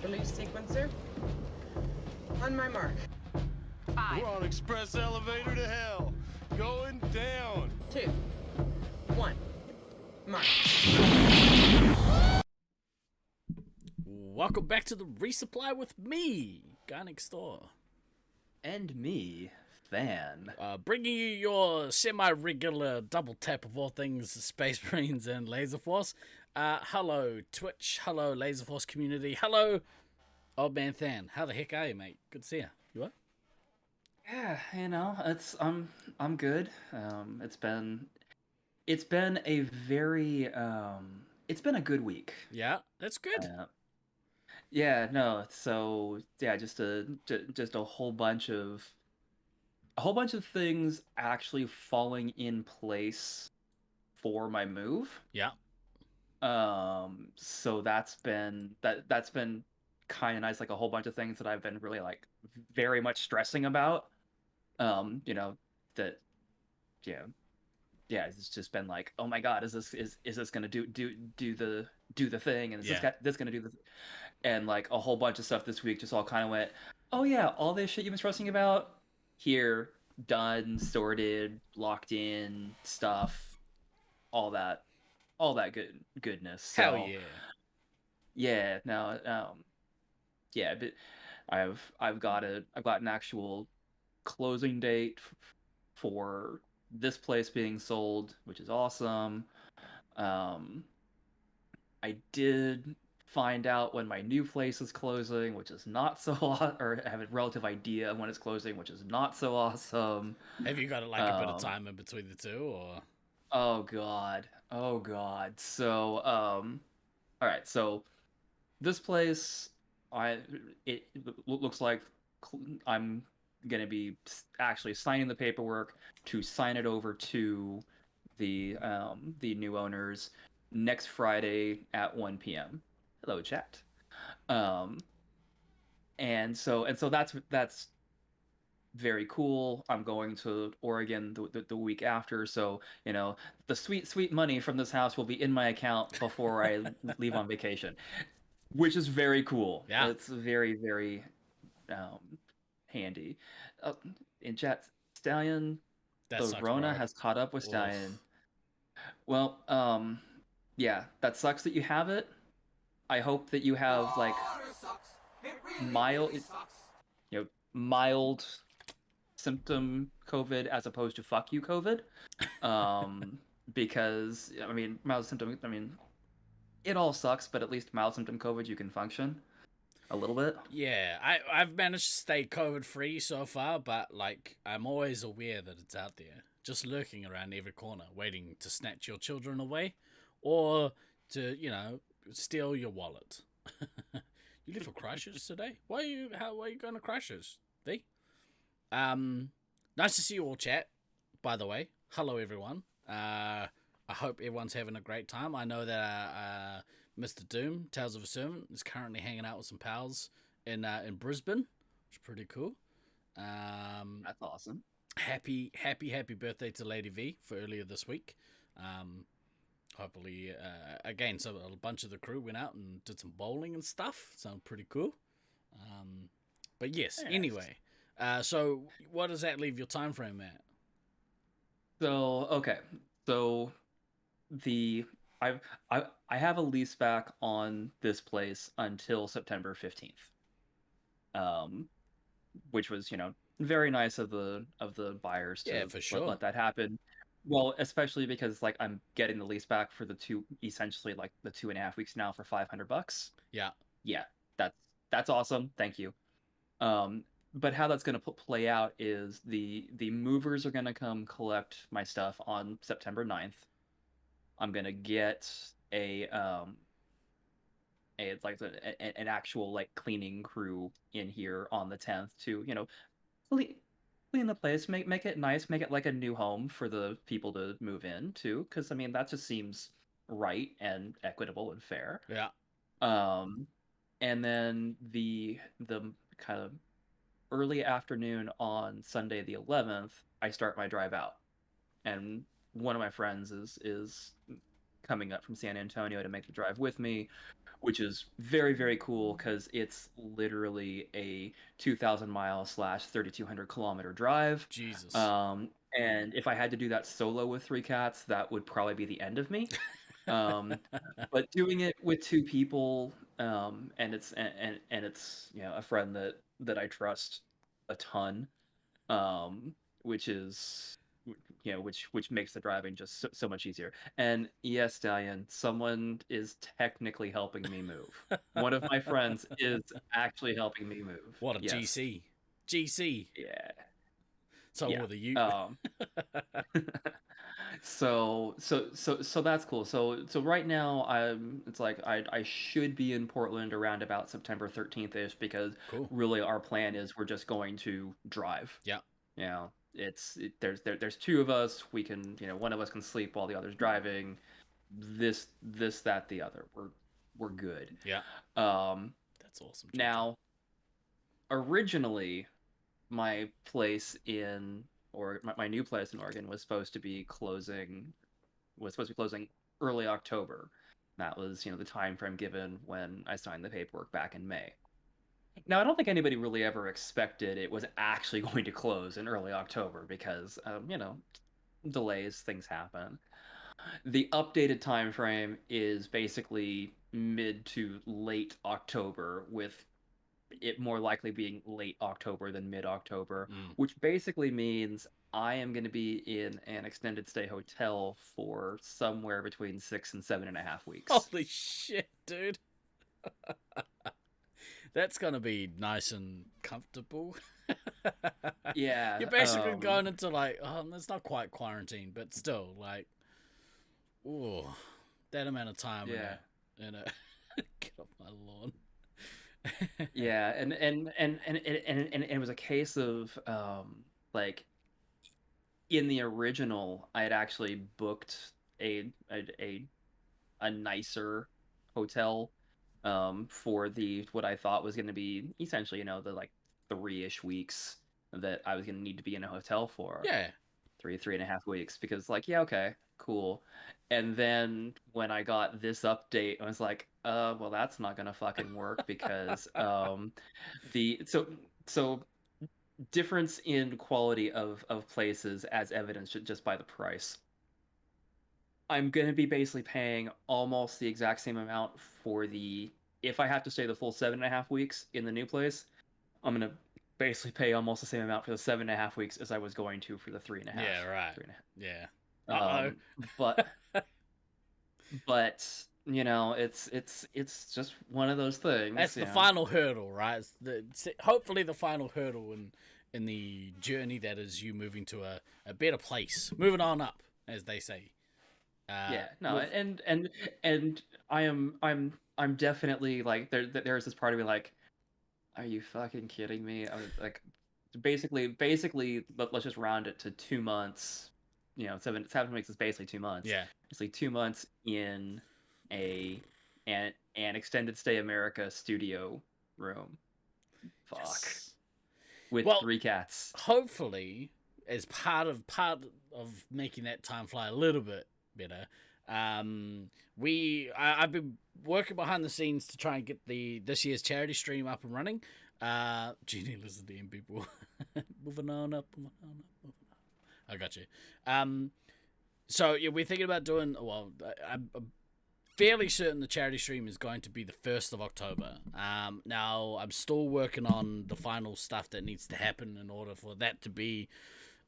release sequencer. On my mark. 5. We're on express elevator to hell. Going down. 2, 1. Mark. Welcome back to the Resupply with me, Guy Next Door. And me, Fan. Bringing you your semi-regular double tap of all things Space Marines and Laser Force. Hello Twitch, hello Laser Force community, hello Old Man Than. How the heck are you, mate? Good to see you. You are? Yeah, I'm good. It's been a very it's been a good week. Yeah, that's good. Yeah, no, so yeah, just a whole bunch of things actually falling in place for my move. Yeah. So that's been kind of nice, like a whole bunch of things that I've been really like very much stressing about. That it's just been like, oh my god, is this gonna do the thing, and this gonna do the and like a whole bunch of stuff this week just all kind of went, oh yeah, all this shit you've been stressing about here, done, sorted, locked in stuff, all that goodness. So, hell yeah. Yeah, no, yeah, but I've got an actual closing date for this place being sold, which is awesome. I did find out when my new place is closing, which is not so or have a relative idea of when it's closing, which is not so awesome. Have you got like a bit of time in between the two, or? Oh god. So, all right. So this place, it looks like I'm gonna be actually signing the paperwork to sign it over to the new owners next Friday at 1 p.m. Hello, chat. And so that's very cool. I'm going to Oregon the week after, so the sweet money from this house will be in my account before I leave on vacation, which is very cool. Yeah, it's very handy. In chat, Stallion, the Rona has caught up with Stallion. Well, yeah, that sucks that you have it. I hope that you have like mild symptom COVID as opposed to fuck you COVID. Because I mean, mild symptom. I mean, it all sucks, but at least mild symptom COVID you can function a little bit. Yeah, I've managed to stay COVID free so far, but like I'm always aware that it's out there, just lurking around every corner, waiting to snatch your children away, or to steal your wallet. You live for Christchurch today? Why are you going to Christchurch? V? Nice to see you all, chat. By the way, hello everyone. I hope everyone's having a great time. I know that Mr. Doom, Tales of a Servant, is currently hanging out with some pals in Brisbane, which is pretty cool. That's awesome. Happy birthday to Lady V for earlier this week. Hopefully, again, so a bunch of the crew went out and did some bowling and stuff. Sounds pretty cool. But yes, anyway. So what does that leave your time frame at? So okay, so I have a lease back on this place until September 15th. Which was very nice of the buyers to for sure. let that happen. Well, especially because like I'm getting the lease back for essentially like the 2.5 weeks now for $500. Yeah, that's awesome. Thank you. But how that's going to play out is the movers are going to come collect my stuff on September 9th. I'm going to get an actual like cleaning crew in here on the 10th to clean the place, make it nice, make it like a new home for the people to move in to, because I mean that just seems right and equitable and fair. Yeah. And then the kind of early afternoon on Sunday the 11th, I start my drive out, and one of my friends is coming up from San Antonio to make the drive with me, which is very, very cool because it's literally a 2,000 mile slash 3,200 kilometer drive. Jesus. And if I had to do that solo with 3 cats, that would probably be the end of me. Um, but doing it with 2 people, and it's a friend that I trust a ton, which is which makes the driving just so much easier. And yes, Stallion, someone is technically helping me move. One of my friends is actually helping me move. What a Yes. GC. GC. Yeah. So Yeah. with a U. So that's cool. So right now it's like I should be in Portland around about September 13th ish because Cool. really our plan is we're just going to drive. Yeah. There's 2 of us. We can one of us can sleep while the other's driving. This that the other. We're good. Yeah. That's awesome. Now, originally, my place in or my new place in Oregon was supposed to be closing early October. That was the time frame given when I signed the paperwork back in May. Now, I don't think anybody really ever expected it was actually going to close in early October because, delays, things happen. The updated time frame is basically mid to late October, with it more likely being late October than mid-October, which basically means I am going to be in an extended stay hotel for somewhere between 6 and 7.5 weeks. Holy shit, dude. That's going to be nice and comfortable. Yeah. You're basically going into it's not quite quarantine, but still, ooh, that amount of time in a get off my lawn. Yeah, and it was a case of in the original I had actually booked a nicer hotel for the what I thought was going to be essentially the 3-ish weeks that I was going to need to be in a hotel for. Yeah. 3.5 weeks because okay, cool. And then when I got this update, I was like, well, that's not gonna fucking work because so difference in quality of places as evidenced just by the price. I'm gonna be basically paying almost the exact same amount for if I have to stay the full 7.5 weeks in the new place, I'm gonna basically pay almost the same amount for the 7.5 weeks as I was going to for the 3.5. Yeah, right. 3.5. Yeah. But it's just one of those things. That's the final hurdle, right? Hopefully the final hurdle in the journey that is you moving to a better place, moving on up, as they say. And I'm definitely there's this part of me like, are you fucking kidding me? I was like, basically let's just round it to 2 months. 7 weeks is basically 2 months. Yeah, it's like 2 months in an extended stay America studio room. Fuck. Yes. With 3 cats. Hopefully, as part of making that time fly a little bit better, I've been working behind the scenes to try and get this year's charity stream up and running. Genie, listen to them people. moving on up. I got you. So yeah, we're thinking about doing. Well, I'm fairly certain the charity stream is going to be the 1st of October. Now I'm still working on the final stuff that needs to happen in order for that to be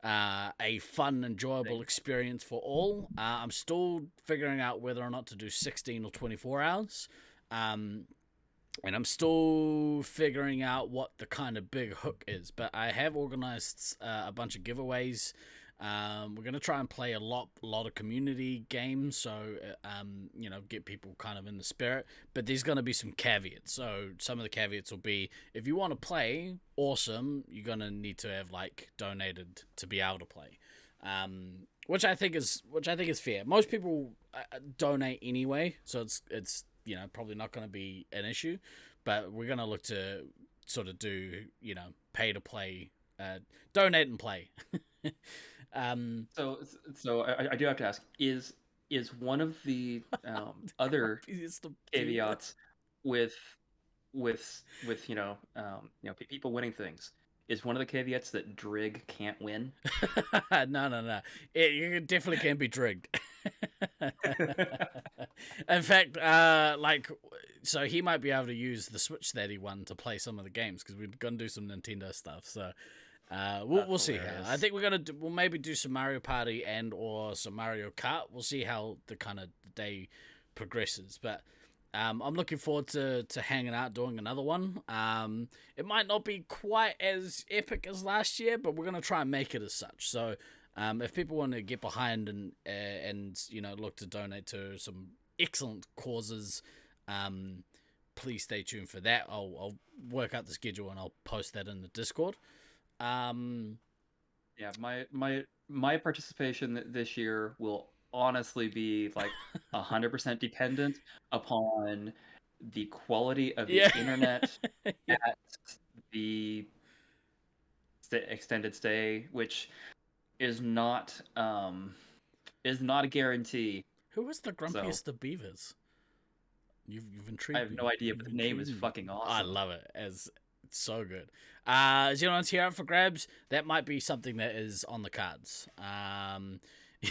a fun, enjoyable experience for all. I'm still figuring out whether or not to do 16 or 24 hours. And I'm still figuring out what the kind of big hook is. But I have organized a bunch of giveaways. We're going to try and play a lot of community games, so get people kind of in the spirit. But there's going to be some caveats. So some of the caveats will be, if you want to play, awesome, you're going to need to have donated to be able to play. Which I think is fair. Most people donate anyway, so it's probably not going to be an issue. But we're going to look to sort of do pay to play, donate and play. So I do have to ask: is is one of the other Grumpiest of caveats with people winning things. Is one of the caveats that Drig can't win. No. You definitely can be drigged. In fact, so he might be able to use the Switch that he won to play some of the games because we're gonna do some Nintendo stuff. So we'll see how. I think we'll maybe do some Mario Party and or some Mario Kart. We'll see how the kind of day progresses, but. I'm looking forward to hanging out, doing another one. It might not be quite as epic as last year, but we're gonna try and make it as such. So, if people want to get behind and look to donate to some excellent causes, please stay tuned for that. I'll work out the schedule and I'll post that in the Discord. Yeah, my participation this year will honestly be like 100% dependent upon the quality of the internet Yeah. at the extended stay, which is not a guarantee. Who is the grumpiest of beavers? You've intrigued I have no idea, but the name is fucking awesome. I love it. It's so good. Is anyone's here up for grabs? That might be something that is on the cards.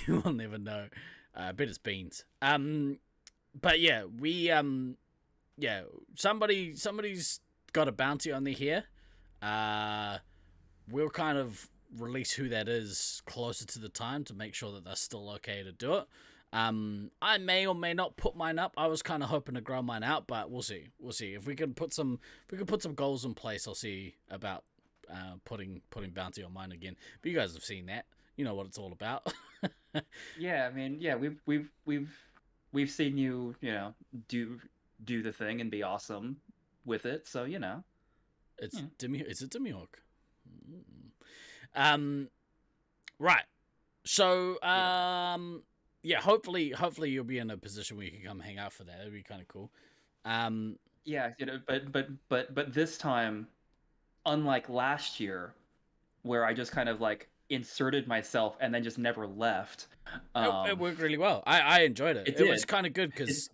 You will never know. I bet it's beans. But yeah, somebody's got a bounty on their here. We'll kind of release who that is closer to the time to make sure that they're still okay to do it. I may or may not put mine up. I was kind of hoping to grow mine out, but we'll see. If we can put some goals in place, I'll see about putting bounty on mine again. But you guys have seen that. You know what it's all about. Yeah, I mean, yeah, we've seen you, do the thing and be awesome with it. So it's it's a Demihawk. Right. So hopefully you'll be in a position where you can come hang out for that. That'd be kind of cool. Yeah, but this time, unlike last year, where I just kind of like inserted myself and then just never left. It worked really well. I enjoyed it. It was kind of good because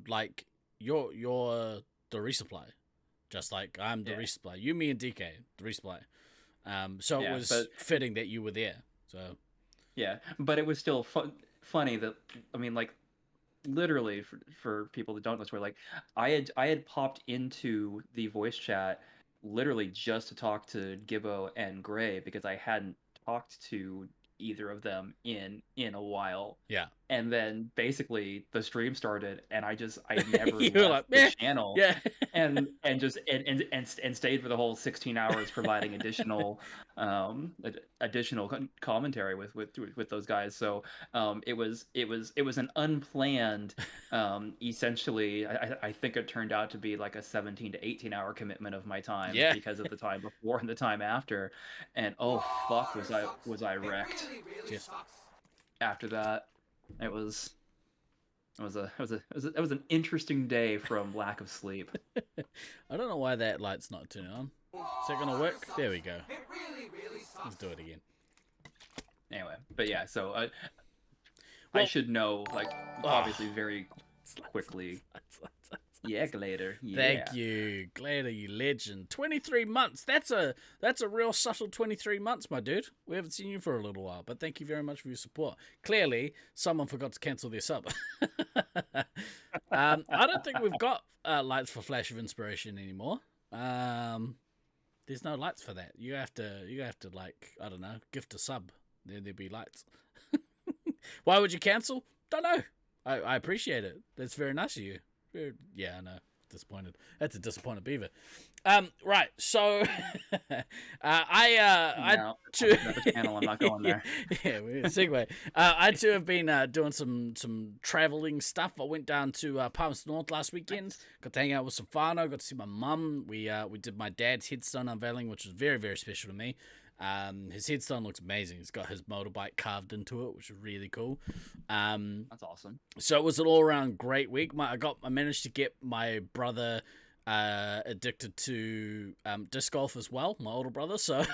like you're the resupply, just like I'm the resupply. You, me, and DK the resupply. So it was fitting that you were there. So yeah, but it was still funny that like literally for people that don't know, like I had popped into the voice chat literally just to talk to Gibbo and Gray because I hadn't talked to either of them in a while. Yeah. And then basically the stream started and I never left left the channel. Yeah. and stayed for the whole 16 hours providing additional commentary with those guys. So it was an unplanned essentially I think it turned out to be like a 17 to 18 hour commitment of my time because of the time before and the time after. And fuck was I wrecked. After that, it was an interesting day from lack of sleep. I don't know why that light's not turning on. Is that gonna work? There we go. Let's do it again. Anyway, but yeah, so I should know, like, obviously very quickly. Yeah, Glader. Yeah. Thank you, Glader, you legend. 23 months. That's a real subtle 23 months, my dude. We haven't seen you for a little while, but thank you very much for your support. Clearly, someone forgot to cancel their sub. I don't think we've got lights for Flash of Inspiration anymore. There's no lights for that. You have to like, I don't know, gift a sub. Then there'll be lights. Why would you cancel? Don't know. I appreciate it. That's very nice of you. Yeah, I know. Disappointed. That's a disappointed beaver. Right. So, I too. Channel, I'm not going there. Yeah, segue. I too have been doing some traveling stuff. I went down to Palms North last weekend. Got to hang out with some whānau. Got to see my mum. We did my dad's headstone unveiling, which was very, very special to me. His headstone looks amazing. He's got his motorbike carved into it, which is really cool. That's awesome. So it was an all-around great week. I managed to get my brother addicted to disc golf as well. My older brother, so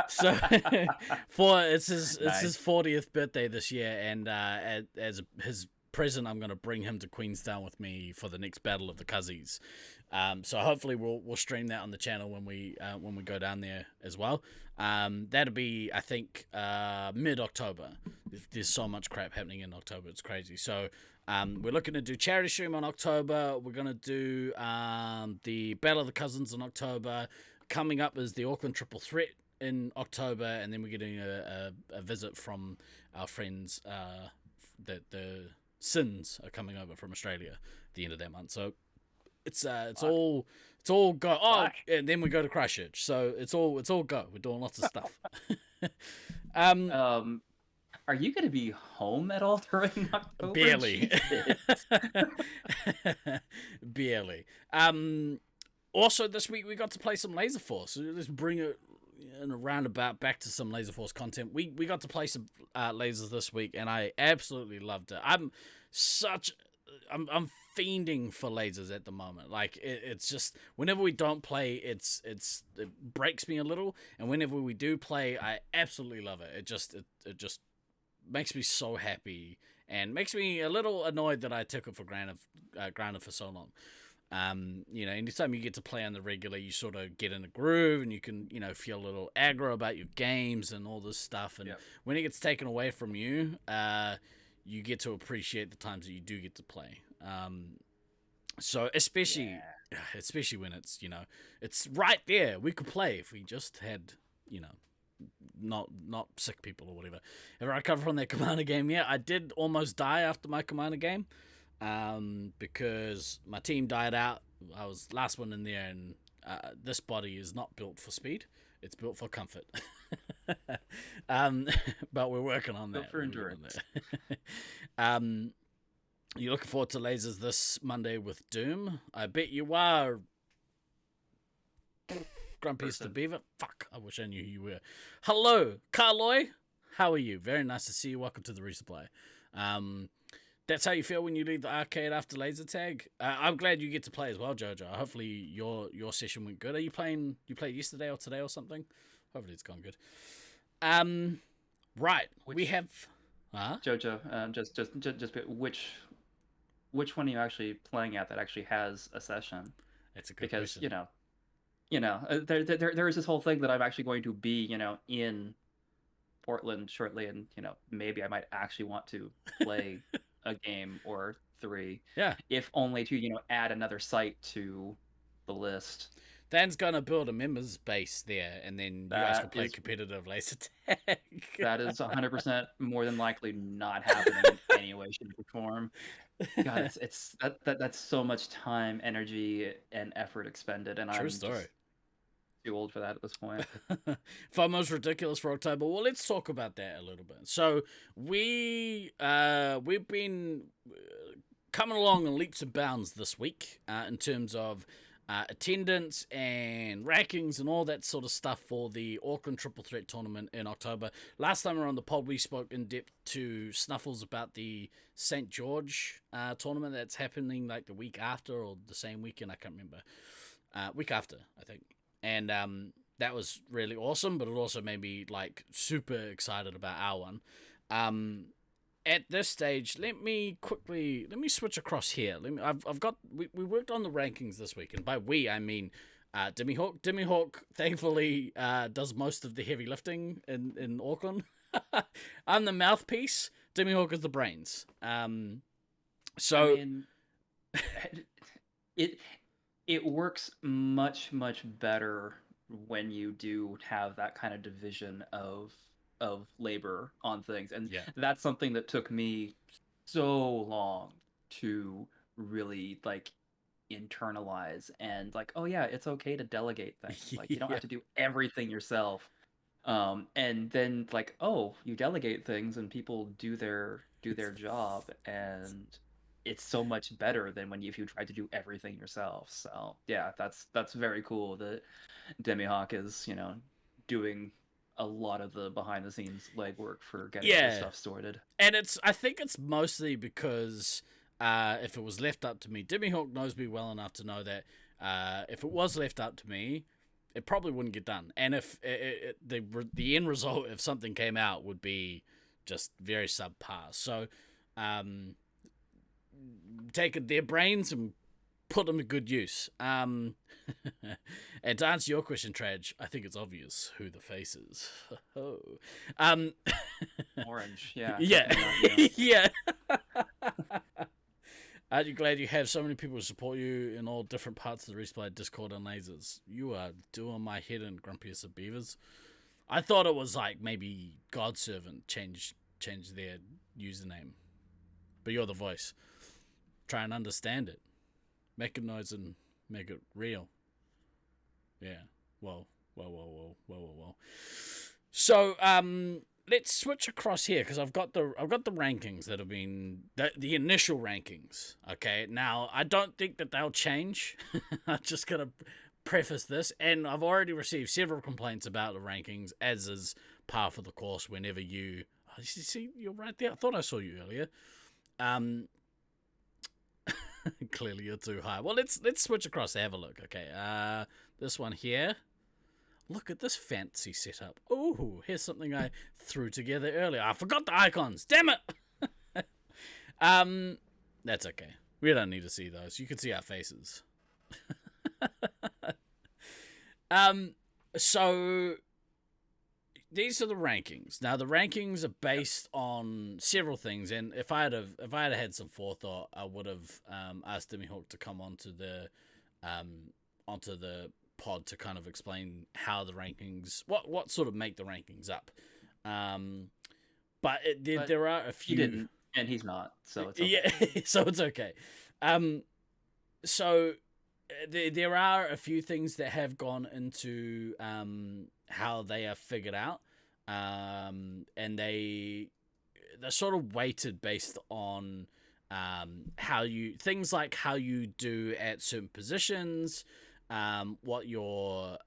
so it's his Nice. 40th birthday this year, and as his present, I'm going to bring him to Queenstown with me for the next Battle of the Cuzzies. So hopefully we'll stream that on the channel when we go down there as well. That'll be, I think, mid October. There's so much crap happening in October, it's crazy. So we're looking to do charity stream on October. We're gonna do the Battle of the Cousins in October. Coming up is the Auckland Triple Threat in October, and then we're getting a visit from our friends. The Sins are coming over from Australia at the end of that month. So it's all go. Oh, Fuck. and then we go to Christchurch. So it's all go. We're doing lots of stuff. Are you going to be home at all during October? Barely. Jesus. Barely. Also, this week we got to play some Laser Force. So let's bring it in a roundabout back to some Laser Force content. We got to play some lasers this week, and I absolutely loved it. I'm fiending for lasers at the moment. Like it's just whenever we don't play, it breaks me a little, and whenever we do play, I absolutely love it. It just makes me so happy and makes me a little annoyed that I took it for granted for so long. Anytime you get to play on the regular, you sort of get in a groove and you can, feel a little aggro about your games and all this stuff. And when it gets taken away from you, you get to appreciate the times that you do get to play. So especially when it's, it's right there. We could play if we just had, not sick people or whatever. If I recover from that Commander game, I did almost die after my Commander game. Because my team died out. I was last one in there, and this body is not built for speed. It's built for comfort. But we're working on that. Built for endurance. You looking forward to lasers this Monday with Doom? I bet you are. Grumpy's the Beaver. Fuck, I wish I knew who you were. Hello, Carloy. How are you? Very nice to see you. Welcome to the Resupply. That's how you feel when you leave the arcade after laser tag. I'm glad you get to play as well, Jojo. Hopefully your session went good. Are you playing? You played yesterday or today or something? Hopefully it's gone good. Right. We have. Jojo, just which one are you actually playing at that actually has a session? That's a good question. Because there is this whole thing that I'm actually going to be in Portland shortly, and maybe I might actually want to play a game or three, if only to add another site to the list. Dan's gonna build a members base there, and then you guys can play competitive laser tag. That is 100% more than likely not happening in any way, shape, or form. God, that's so much time, energy, and effort expended, and I'm story. Just too old for that at this point. FOMO's ridiculous for October. Well, let's talk about that a little bit. So we've been coming along in leaps and bounds this week in terms of attendance and rankings and all that sort of stuff for the Auckland Triple Threat tournament in October. Last time we were on the pod, we spoke in depth to Snuffles about the St. George tournament that's happening like the week after or the same weekend. I can't remember. Week after, I think. And that was really awesome, but it also made me like super excited about our one. At this stage, let me switch across here. We worked on the rankings this week, and by we I mean Demi-Hawk. Demi-Hawk thankfully does most of the heavy lifting in Auckland. I'm the mouthpiece. Demi-Hawk is the brains. So I mean, it works much better when you do have that kind of division of labor on things, and that's something that took me so long to really like internalize, and like, oh yeah, it's okay to delegate things. Like you don't have to do everything yourself. And then like, oh, you delegate things and people do their job, and it's so much better than if you try to do everything yourself. So yeah, that's very cool that Demi-Hawk is doing a lot of the behind the scenes legwork for getting this stuff sorted. And I think it's mostly because if it was left up to me, Dimmy knows me well enough to know that if it was left up to me, it probably wouldn't get done. And if the end result, if something came out, would be just very subpar. So, take their brains and put them to good use. And to answer your question, Traj, I think it's obvious who the face is. Orange, yeah. Yeah, You know. yeah. Aren't you glad you have so many people who support you in all different parts of the Resupply Discord and lasers? You are doing my head in, grumpiest of beavers. I thought it was like maybe Godservant change their username, but you're the voice. Try and understand it. Make a noise and make it real. Yeah. Well. So, let's switch across here because I've got the rankings that have been the initial rankings. Okay. Now, I don't think that they'll change. I'm just gonna preface this, and I've already received several complaints about the rankings, as is par for the course. Whenever you see, you're right there. I thought I saw you earlier. Clearly you're too high. Well, let's switch across to have a look. Okay, this one here. Look at this fancy setup. Oh, here's something I threw together earlier. I forgot the icons. Damn it. That's okay. We don't need to see those. You can see our faces. So these are the rankings. Now the rankings are based on several things, and if I had had some forethought, I would have asked Demi Hawk to come onto the pod to kind of explain how the rankings, what sort of make the rankings up. But there are a few. He didn't, and he's not, so it's okay. Yeah, so it's okay. So there are a few things that have gone into how they are figured out, and they're sort of weighted based on how you do at certain positions, what your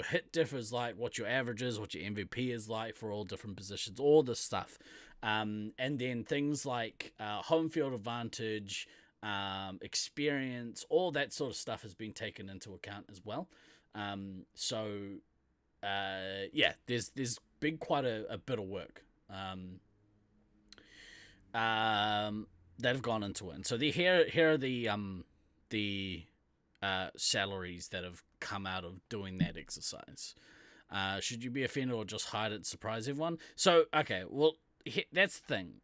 hit diff is like, what your average is, what your MVP is like for all different positions, all this stuff, and then things like home field advantage, experience, all that sort of stuff has been taken into account as well. Yeah, there's been quite a bit of work that have gone into it. And so here are the salaries that have come out of doing that exercise. Should you be offended or just hide it, surprise everyone? So okay, well that's the thing.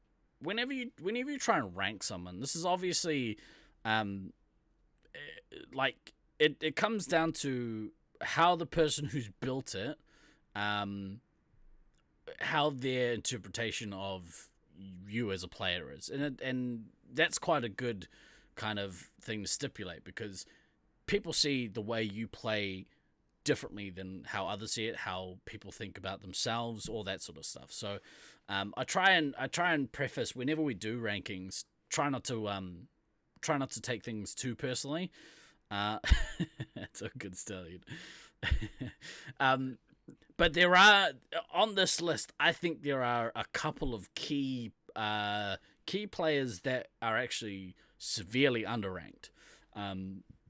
Whenever you try and rank someone, this is obviously like it comes down to how the person who's built it, how their interpretation of you as a player is, and that's quite a good kind of thing to stipulate, because people see the way you play differently than how others see it, how people think about themselves, all that sort of stuff. So I try and preface whenever we do rankings, try not to take things too personally. That's a good start. But there are, on this list, I think there are a couple of key players that are actually severely underranked,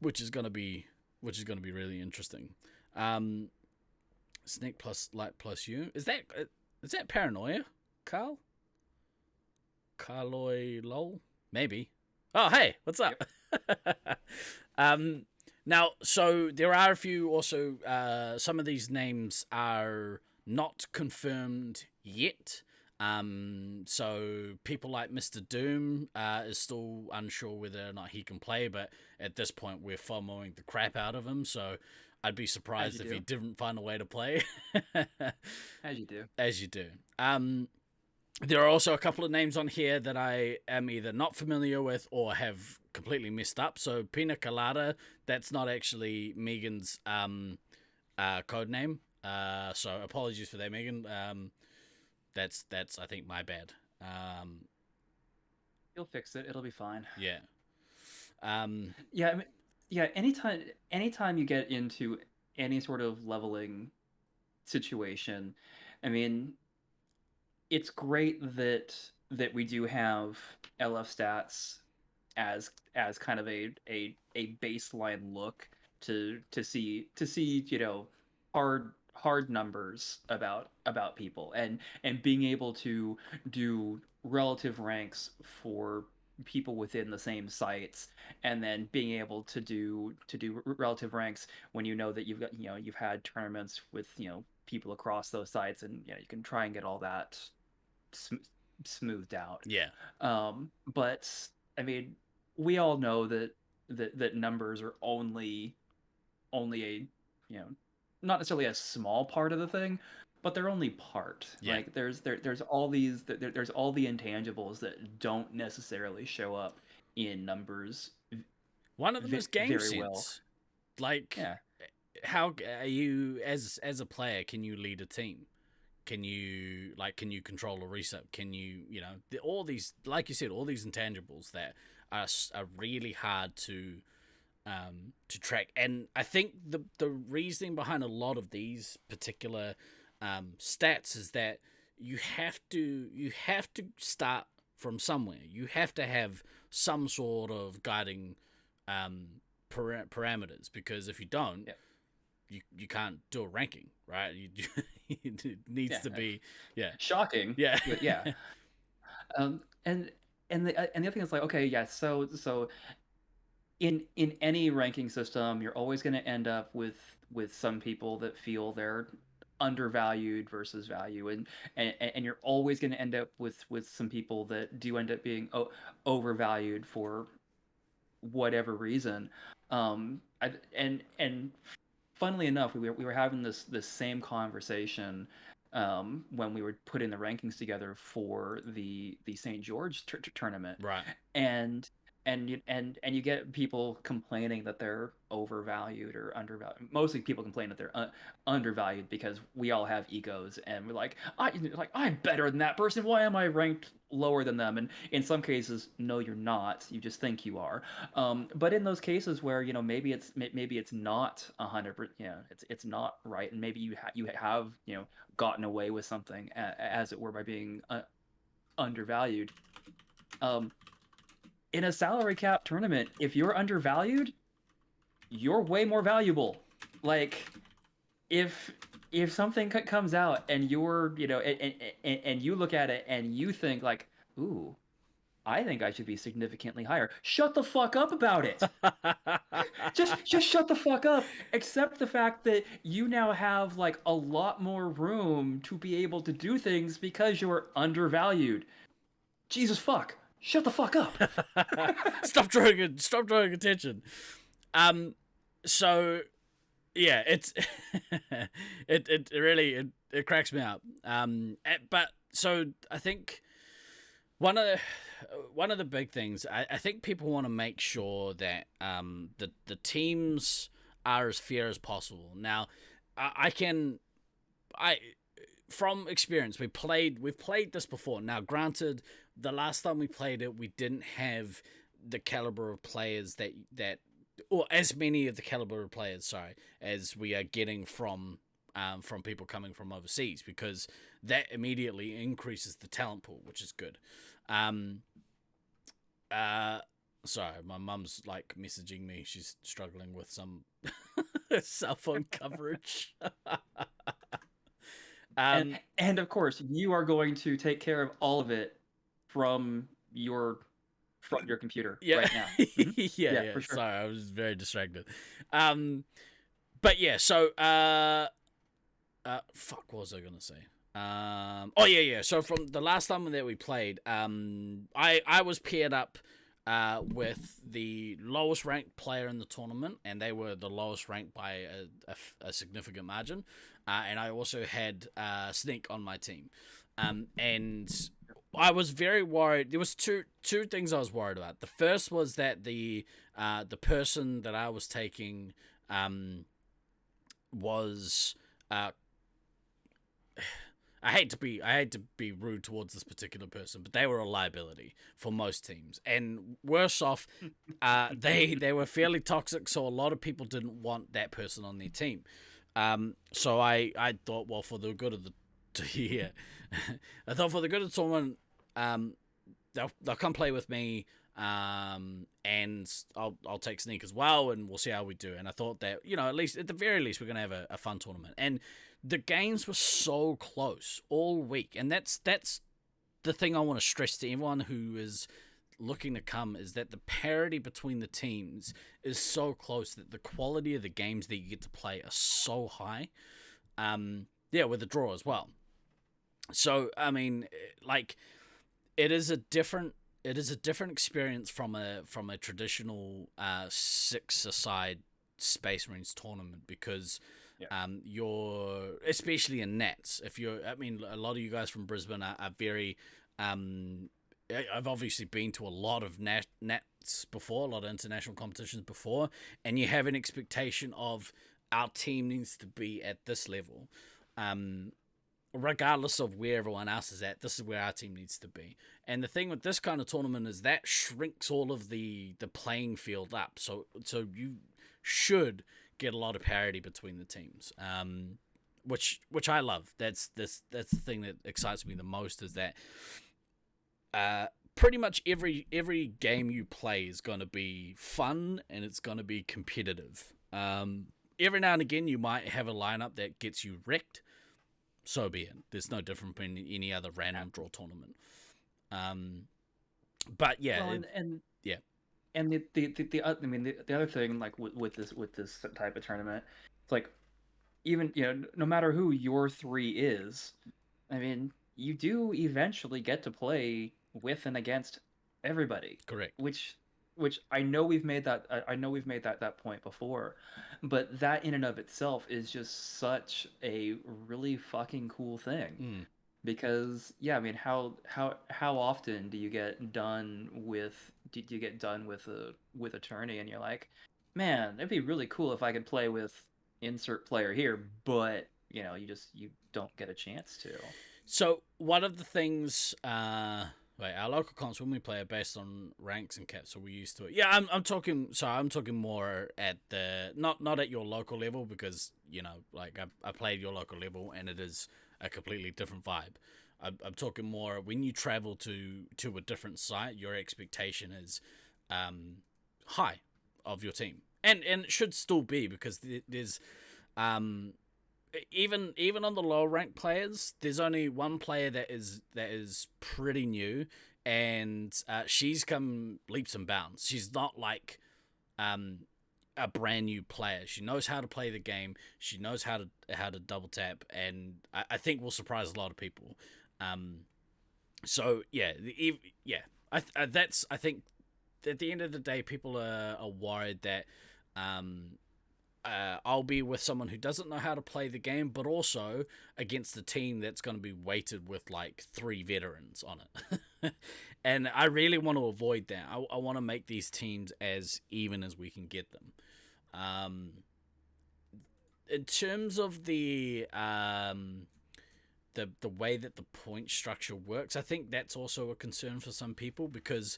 which is going to be really interesting. Snake plus light plus you, is that paranoia, Carl? Carloy lol, maybe. Oh hey, what's up? Now, so there are a few also, some of these names are not confirmed yet. So people like Mr. Doom is still unsure whether or not he can play, but at this point we're FOMOing the crap out of him, so I'd be surprised if he didn't find a way to play. As you do. As you do. There are also a couple of names on here that I am either not familiar with or have completely messed up. So Pina Colada, that's not actually Megan's code name. So apologies for that, Megan. That's I think my bad. You'll fix it. It'll be fine. Yeah. Yeah. I mean, yeah. Anytime you get into any sort of leveling situation, I mean, it's great that we do have LF stats as kind of a baseline look to see hard numbers about people, and being able to do relative ranks for people within the same sites, and then being able to do relative ranks when you know that you've had tournaments with people across those sites, and you can try and get all that sm- smoothed out. Yeah. But I mean, we all know that numbers are only a not necessarily a small part of the thing, but they're only part. Yeah. Like there's there's all the intangibles that don't necessarily show up in numbers One of them is game very well. sense. Like, Yeah. how are you as a player? Can you lead a team? Can you control a reset? Can you all these, like you said, all these intangibles that are really hard to track. And I think the reasoning behind a lot of these particular stats is that you have to start from somewhere. You have to have some sort of guiding parameters, because if you don't, Yep. you can't do a ranking, right? It needs to be Shocking. yeah. But yeah. Um, and and the other thing is like, okay, yeah, so in any ranking system, you're always going to end up with some people that feel they're undervalued versus value, and you're always going to end up with some people that do end up being overvalued for whatever reason. And funnily enough, we were having this same conversation when we were putting the rankings together for the St. George tournament, Right. and you get people complaining that they're overvalued or undervalued. Mostly people complain that they're undervalued because we all have egos, and we're like, I'm better than that person. Why am I ranked lower than them? And in some cases, no, you're not. You just think you are. But in those cases where maybe it's not 100%, it's not right, and maybe you have gotten away with something, as it were, by being undervalued. In a salary cap tournament, if you're undervalued, you're way more valuable. Like, if something comes out and you're and you look at it and you think like, ooh, I think I should be significantly higher. Shut the fuck up about it. Just shut the fuck up. Accept the fact that you now have like a lot more room to be able to do things because you're undervalued. Jesus fuck. Shut the fuck up. Stop drawing attention. So yeah, it's it really cracks me up. But so I think one of the big things, I think people want to make sure that the teams are as fair as possible. Now, I from experience, we've played this before. Now, granted, the last time we played it, we didn't have the caliber of players that or as many of the caliber of players, sorry, as we are getting from people coming from overseas, because that immediately increases the talent pool, which is good. Sorry, my mum's like messaging me. She's struggling with some cell phone coverage. And of course, you are going to take care of all of it from your computer right now. Mm-hmm. Yeah, for sure. Sorry, I was very distracted. But yeah, so fuck, what was I gonna say? Oh yeah. So from the last time that we played, I was paired up with the lowest ranked player in the tournament, and they were the lowest ranked by a significant margin. And I also had Sneak on my team, and I was very worried. There was two things I was worried about. The first was that the person that I was taking was I hate to be rude towards this particular person, but they were a liability for most teams. And worse off, they were fairly toxic, so a lot of people didn't want that person on their team. So I thought, well, for the good of the I thought for the good of the tournament, they'll come play with me. and I'll take Sneak as well, and we'll see how we do. And I thought that, at least at the very least, we're gonna have a fun tournament. And the games were so close all week, and that's the thing I want to stress to everyone who is looking to come, is that the parity between the teams is so close that the quality of the games that you get to play are so high. With the draw as well. So I mean, like, it is a different experience from a traditional 6-a-side Space Marines tournament, because you're, especially in Nats, a lot of you guys from Brisbane are very I've obviously been to a lot of Nats before, a lot of international competitions before, and you have an expectation of our team needs to be at this level. Regardless of where everyone else is at, this is where our team needs to be. And the thing with this kind of tournament is that shrinks all of the playing field up. So you should get a lot of parity between the teams, which I love. That's the thing that excites me the most, is that pretty much every game you play is going to be fun and it's going to be competitive. Every now and again you might have a lineup that gets you wrecked. So be it. There's no different from any other random draw tournament. But yeah, well, and the other thing, like with this type of tournament, it's like, even no matter who your 3 is, I mean, you do eventually get to play with and against everybody. Correct. Which I know we've made that point before, but that in and of itself is just such a really fucking cool thing. Because I mean, how often do you get done with a tourney and you're like, man, it'd be really cool if I could play with insert player here, but you don't get a chance to. So one of the things, our local comps, when we play, are based on ranks and caps, so we're used to it. Yeah, I'm talking more at the not at your local level, because I played your local level and it is a completely different vibe. I'm talking more when you travel to a different site, your expectation is high of your team, and it should still be, because there's even on the lower ranked players, there's only one player that is pretty new, and she's come leaps and bounds. She's not like a brand new player. She knows how to play the game. She knows how to double tap, and I think will surprise a lot of people. I think at the end of the day, people are worried that I'll be with someone who doesn't know how to play the game, but also against a team that's going to be weighted with like 3 veterans on it. And I really want to avoid that. I want to make these teams as even as we can get them. In terms of the way that the point structure works, I think that's also a concern for some people, because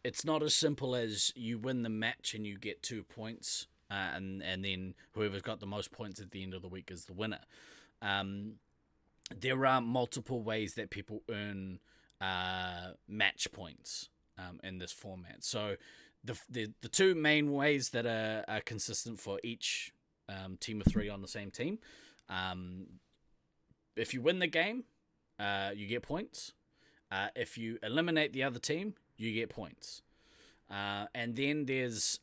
it's not as simple as you win the match and you get 2 points. And then whoever's got the most points at the end of the week is the winner. There are multiple ways that people earn match points in this format. So the 2 main ways that are consistent for each team of 3 on the same team. If you win the game, you get points. If you eliminate the other team, you get points. And then there's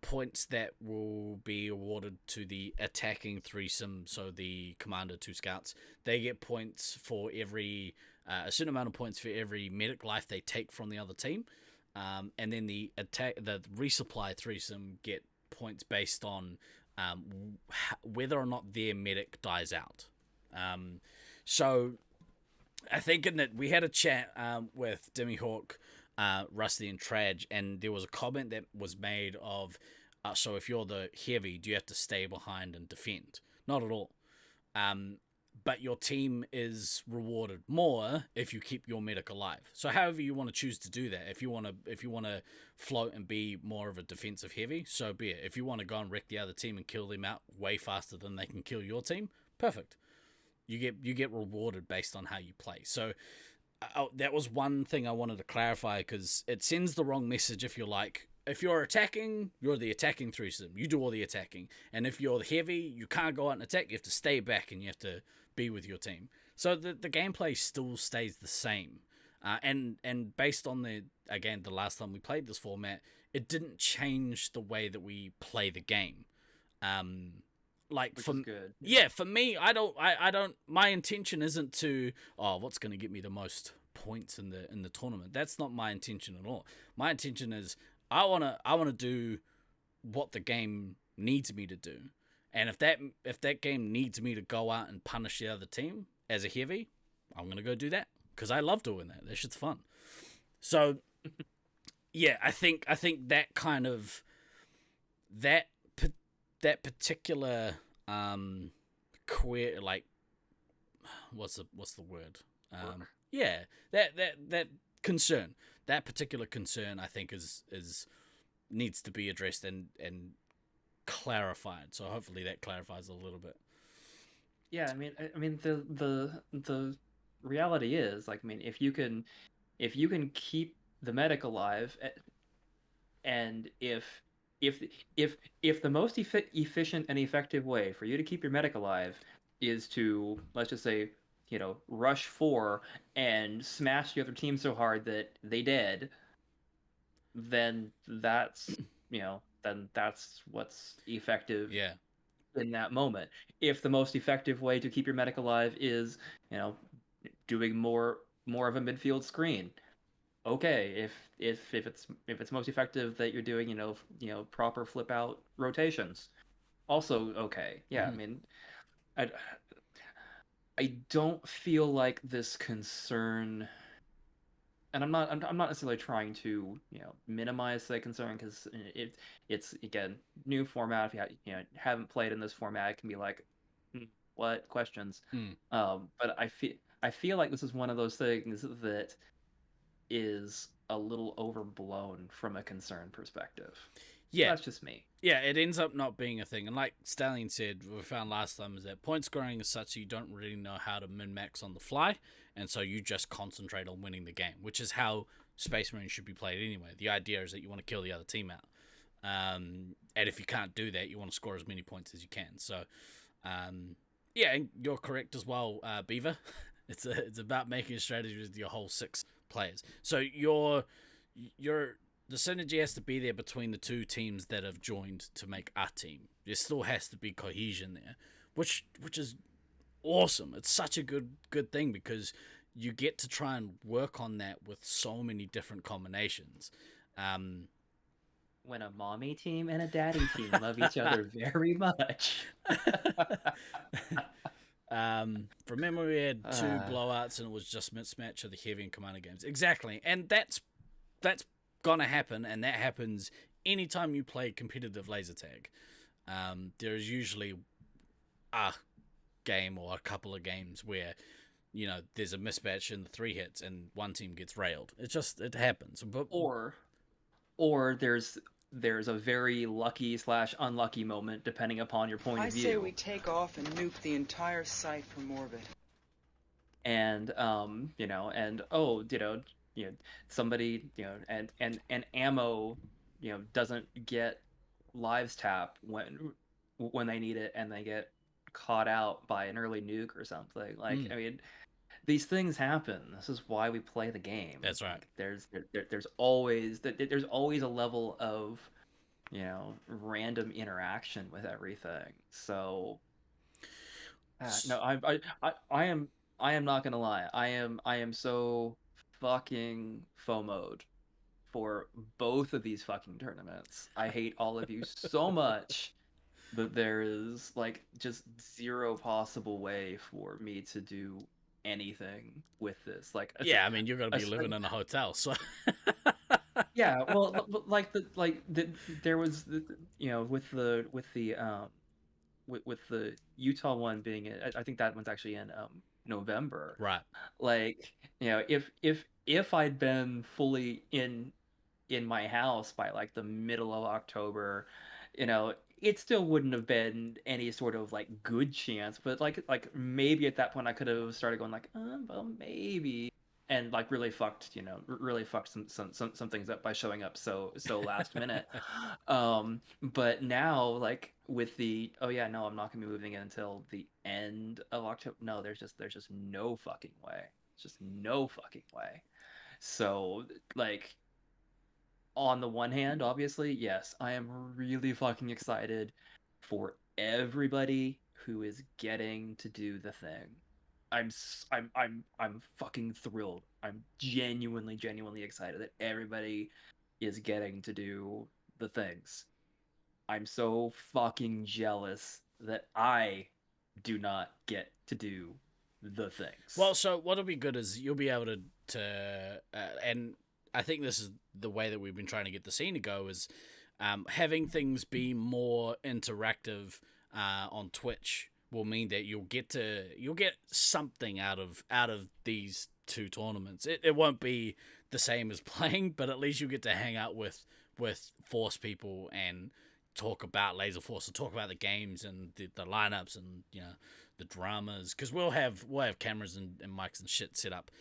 points that will be awarded to the attacking threesome, so the commander, 2 scouts. They get points for every a certain amount of points for every medic life they take from the other team, and then the resupply threesome get points based on whether or not their medic dies out. So I think in that we had a chat with Demihawk, Rusty, and Traj, and there was a comment that was made of, so if you're the heavy, do you have to stay behind and defend? Not at all. But your team is rewarded more if you keep your medic alive. So however you want to choose to do that, if you want to float and be more of a defensive heavy, so be it. If you want to go and wreck the other team and kill them out way faster than they can kill your team, perfect. You get rewarded based on how you play. So Oh, that was one thing I wanted to clarify because it sends the wrong message if you're like, if you're attacking, you're the attacking threesome. You do all the attacking. And if you're the heavy, you can't go out and attack. You have to stay back and you have to be with your team. So the gameplay still stays the same. And based on the last time we played this format, it didn't change the way that we play the game. Um, like Which for is good. yeah, for me, I don't. My intention isn't to what's going to get me the most points in the tournament. That's not my intention at all. My intention is I wanna do what the game needs me to do, and if that game needs me to go out and punish the other team as a heavy, I'm gonna go do that because I love doing that. That shit's fun. So yeah, I think that kind of that that particular queer, like, what's the word, yeah, that concern, that particular concern, I think is needs to be addressed and clarified. So hopefully that clarifies a little bit. Yeah, I mean the reality is, like, I mean, if you can keep the medic alive, and if if the most efficient and effective way for you to keep your medic alive is to, let's just say, rush 4 and smash the other team so hard that they dead, then that's what's effective Yeah. in that moment. If the most effective way to keep your medic alive is, doing more of a midfield screen, okay. If it's most effective that you're doing, proper flip out rotations, also okay. Yeah, I Mhm. mean, I I don't feel like this concern, and I'm not necessarily trying to, minimize the concern, because it's, again, new format. If haven't played in this format, it can be like, what questions? Mm. But I feel like this is one of those things that is a little overblown from a concern perspective. Yeah, That's just me. yeah, it ends up not being a thing. And like Stallion said, we found last time is that point scoring is such you don't really know how to min max on the fly, and so you just concentrate on winning the game, which is how Space Marine should be played anyway. The idea is that you want to kill the other team out, and if you can't do that, you want to score as many points as you can. So, yeah, and you're correct as well, Beaver. It's about making a strategy with your whole 6 players. So your the synergy has to be there between the two teams that have joined to make a team. There still has to be cohesion there, which is awesome. It's such a good thing because you get to try and work on that with so many different combinations. Um, When a mommy team and a daddy team love each other very much. From memory, we had 2 Uh, blowouts, and it was just mismatch of the heavy and commander games. Exactly, and that's gonna happen, and that happens anytime you play competitive laser tag. There is usually a game or a couple of games where there's a mismatch in the 3 hits and one team gets railed. It happens. But or or there's a very lucky slash unlucky moment depending upon your point I of say view. we take off and nuke the entire site from orbit. And and oh, somebody, and ammo, doesn't get lives tap when they need it, and they get caught out by an early nuke or something. Like, I mean, these things happen. This is why we play the game. that's right. Like, there's always a level of, random interaction with everything. So, no, I am not gonna lie. I am so fucking FOMO'd for both of these fucking tournaments. I hate all of you so much that there is, like, just zero possible way for me to do anything with this. Like, Yeah, I mean, you're gonna be as- living in a hotel, so yeah, well, there was with the Utah one being, I think that one's actually in November. right. Like, if I'd been fully in my house by, like, the middle of October, it still wouldn't have been any sort of, like, good chance. But, like maybe at that point I could have started going like, well, maybe. and like really fucked, really fucked some things up by showing up so last minute. But now, like with the, oh yeah, no, I'm not gonna be moving in until the end of October. No, there's just no fucking way. It's just no fucking way. So like on the one hand, obviously, yes, I am really fucking excited for everybody who is getting to do the thing. I'm fucking thrilled. I'm genuinely excited that everybody is getting to do the things. I'm so fucking jealous that I do not get to do the things. Well, so what'll be good is you'll be able to and I think this is the way that we've been trying to get the scene to go is having things be more interactive on Twitch will mean that you'll get something out of these two tournaments. It won't be the same as playing, but at least you get to hang out with Force people and talk about Laser Force, and talk about the games and the lineups and the dramas, because we'll have cameras and mics and shit set up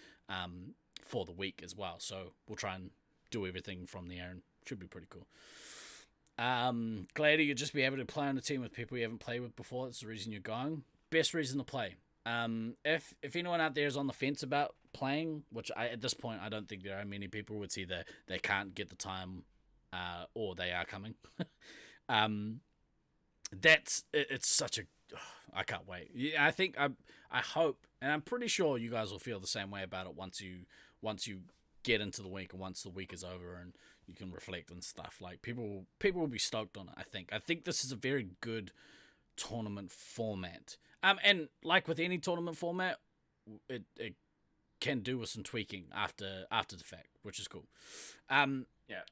for the week as well. So we'll try and do everything from the air, and should be pretty cool. Glad you'll just be able to play on a team with people you haven't played with before. That's the reason you're going. Best reason to play. If anyone out there is on the fence about playing, which at this point I don't think there are many people, it's either they can't get the time or they are coming. It's such a, I can't wait. Yeah, I think I hope, and I'm pretty sure you guys will feel the same way about it once you get into the week, and once the week is over and you can reflect and stuff. Like people will be stoked on it. I think this is a very good tournament format. And like with any tournament format, it can do with some tweaking after the fact, which is cool. Yeah.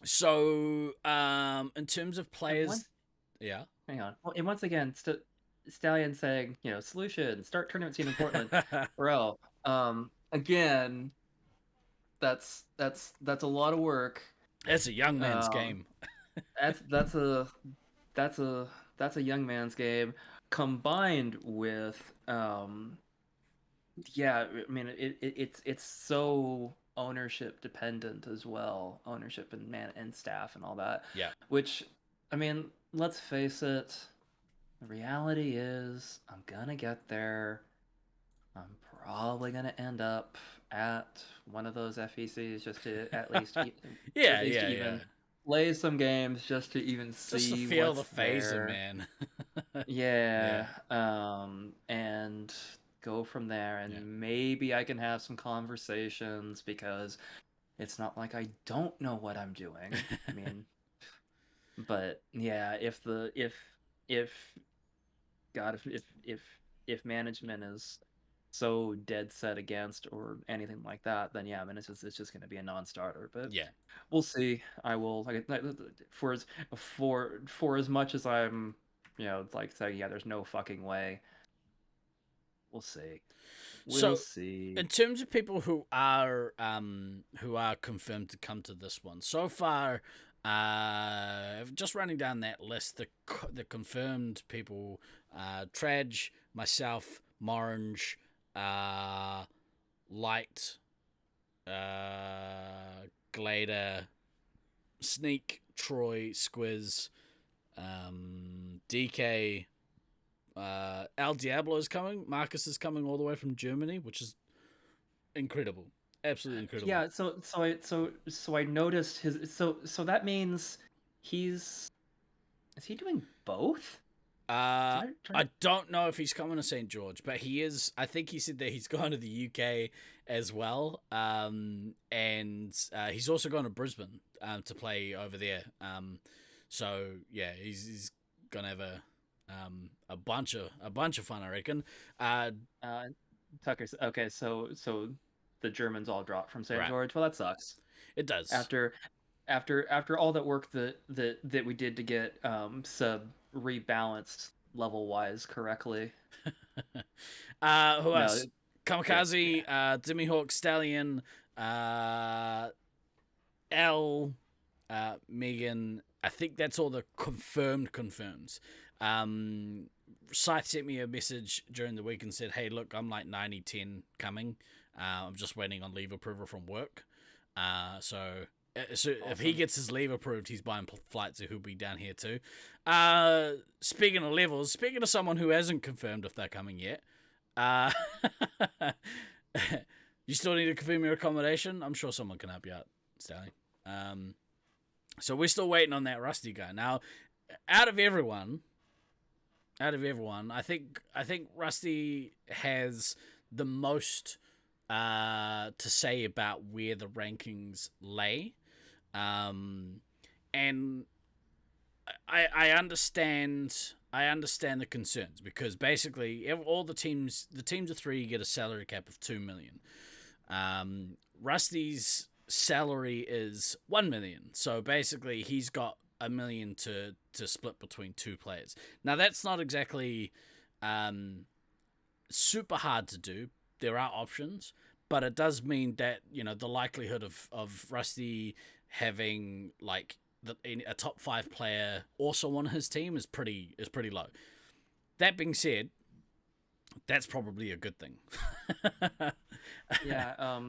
So in terms of players, yeah. Hang on. Well, and once again, Stallion saying, solution, start tournament scene in Portland. Bro, again, that's a lot of work. It's a young man's game. That's a young man's game combined with yeah, I mean it's so ownership dependent as well, ownership and staff and all that. Yeah. Which, I mean, let's face it, the reality is I'm gonna get there. I'm probably gonna end up at one of those FECs just to at least even play some games, just to even see just to feel what's the phaser, there. man. Yeah. And go from there, and maybe I can have some conversations, because it's not like I don't know what I'm doing. I mean, but yeah, if management is so dead set against or anything like that, then yeah, I mean it's just going to be a non-starter. But yeah, we'll see. I will, like, for as much as I'm like saying, yeah, there's no fucking way. We'll see. We'll see. In terms of people who are confirmed to come to this one so far, just running down that list, the confirmed people: Traj, myself, Morange, Light, Glader, Sneak, Troy, Squiz, DK. El Diablo is coming. Marcus is coming all the way from Germany, which is incredible, absolutely incredible. Yeah. So I noticed his. So that means is he doing both? I don't know if he's coming to St. George, but he is. I think he said that he's going to the UK as well, and he's also going to Brisbane to play over there. So yeah, he's gonna have a bunch of fun, I reckon. Tucker. Okay, so the Germans all dropped from St. Right. George. Well, that sucks. It does. After all that work that we did to get sub rebalanced level wise correctly. Who else? Kamikaze, Demihawk, Stallion, L, Megan. I think that's all the confirms. Scythe sent me a message during the week and said, hey, look, I'm like 90-10 coming. I'm just waiting on leave approval from work. So Awesome. if he gets his leave approved, he's buying flights, so he'll be down here too. Speaking of levels, speaking of someone who hasn't confirmed if they're coming yet, you still need to confirm your accommodation. I'm sure someone can help you out, Stanley. So we're still waiting on that Rusty guy. Now, out of everyone, I think Rusty has the most to say about where the rankings lay, and I understand the concerns, because basically all the teams of 3 get a salary cap of 2 million. Rusty's salary is 1 million, so basically he's got $1 million to split between 2 players. Now that's not exactly super hard to do. There are options, but it does mean that, you know, the likelihood of Rusty having like a top 5 player also on his team is pretty low. That being said, that's probably a good thing. Yeah.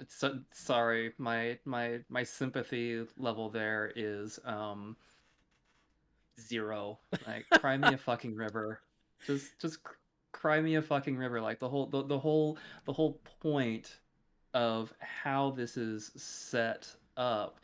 So sorry, my sympathy level there is 0. Like, cry me a fucking river. Just cry me a fucking river. Like, the whole point of how this is set up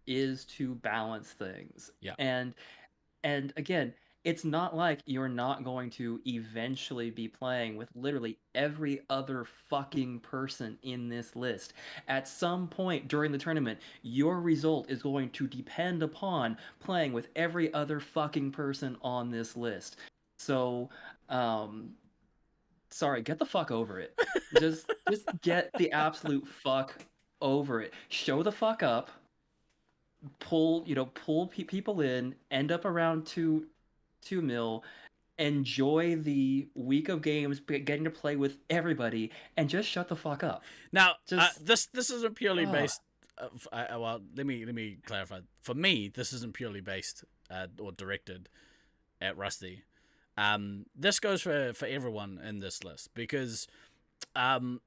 is to balance things. Yeah. And again, it's not like you're not going to eventually be playing with literally every other fucking person in this list. At some point during the tournament, your result is going to depend upon playing with every other fucking person on this list. So, sorry, get the fuck over it. Just get the absolute fuck over it. Show the fuck up. Pull people in, end up around 2 mil, enjoy the week of games, getting to play with everybody, and just shut the fuck up. Now, Just this isn't purely based. Well, let me clarify. For me, this isn't purely based or directed at Rusty. This goes for everyone in this list, because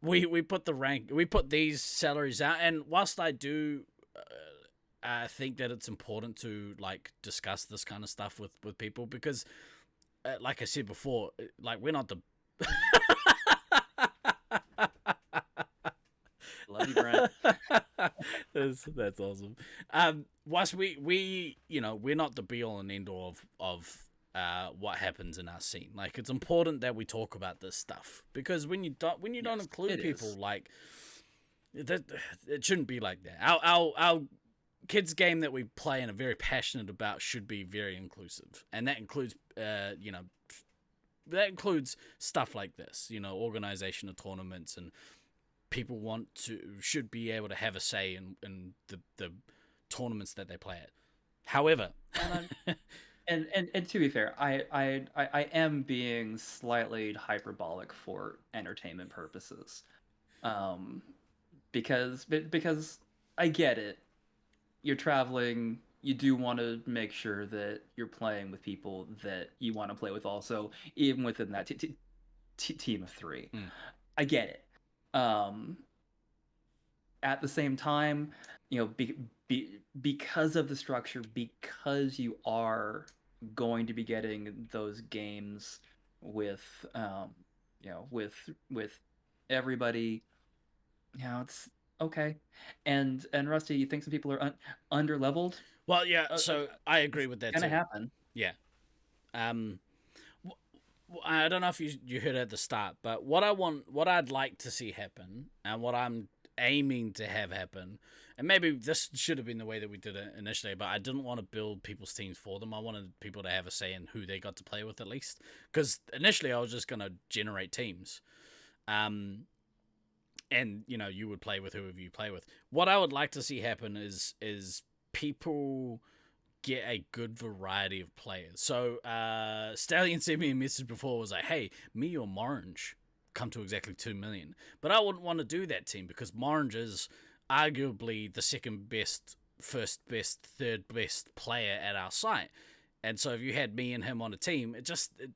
we put these salaries out, and whilst I do I think that it's important to like discuss this kind of stuff with people, because like I said before, like, we're not the love you, Brent. that's awesome. Whilst we you know, we're not the be all and end all of what happens in our scene. Like, it's important that we talk about this stuff, because when you don't include people, like, that, it shouldn't be like that. Our kids game that we play and are very passionate about should be very inclusive, and that includes that includes stuff like this, you know, organization of tournaments, and people should be able to have a say in the tournaments that they play at. However, and to be fair, I am being slightly hyperbolic for entertainment purposes, because I get it. You're traveling. You do want to make sure that you're playing with people that you want to play with, also, even within that team of 3. I get it. At the same time, you know, because of the structure, because you are going to be getting those games with, you know, with everybody, you know, it's okay. And Rusty, you think some people are under leveled? well, yeah. So I agree with that. It's gonna too. happen. Yeah. I don't know if you heard at the start, but what I'd like to see happen, and what I'm aiming to have happen, and maybe this should have been the way that we did it initially, but I didn't want to build people's teams for them. I wanted people to have a say in who they got to play with, at least, because initially I was just going to generate teams, and, you know, you would play with whoever you play with. What I would like to see happen is people get a good variety of players. So Stallion sent me a message before, was like, hey, me or Morange come to exactly 2 million. But I wouldn't want to do that team, because Morange is arguably the second best, first best, third best player at our site. And so if you had me and him on a team,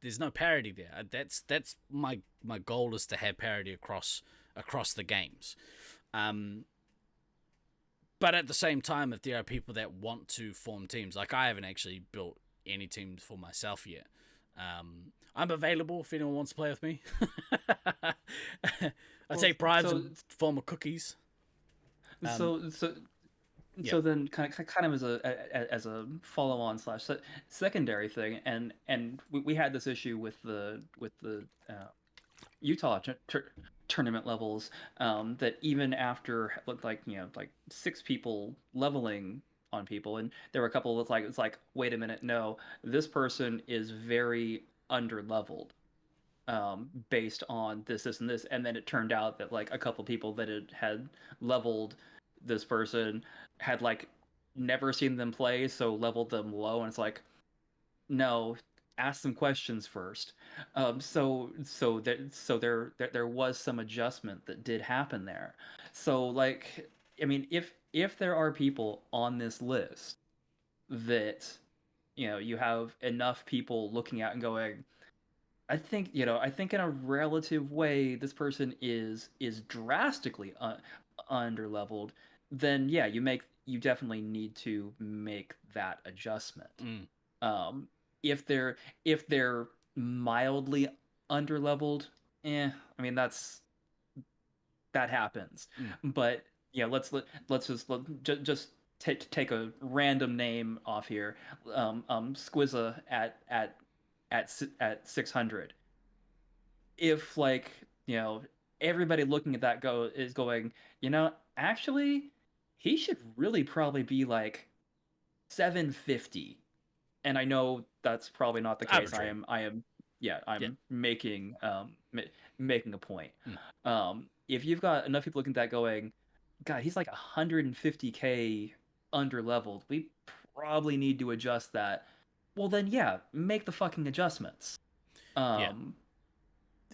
there's no parity there. That's my goal, is to have parity across across the games. But at the same time, if there are people that want to form teams, like I haven't actually built any teams for myself yet. I'm available if anyone wants to play with me. I take bribes in form of cookies. So then kind of as a follow on / secondary thing, and we had this issue with the Utah tournament levels, that even after like 6 people leveling on people, and there were a couple of it's like wait a minute, no, this person is very under leveled, based on this and this, and then it turned out that like a couple people that had leveled this person had like never seen them play, so leveled them low, and it's like, no, ask some questions first. So there was some adjustment that did happen there. So like, I mean, if there are people on this list that you have enough people looking at and going, I think in a relative way this person is drastically under leveled, then yeah, you definitely need to make that adjustment. If they're mildly under leveled, I mean that happens. But yeah, let's just take a random name off here. Squizza at 600. If like everybody looking at that is going, actually he should really probably be like 750. And I know that's probably not the case. I'm making making a point. If you've got enough people looking at that going, God, he's like 150k under leveled, we probably need to adjust that. Well then, yeah, make the fucking adjustments.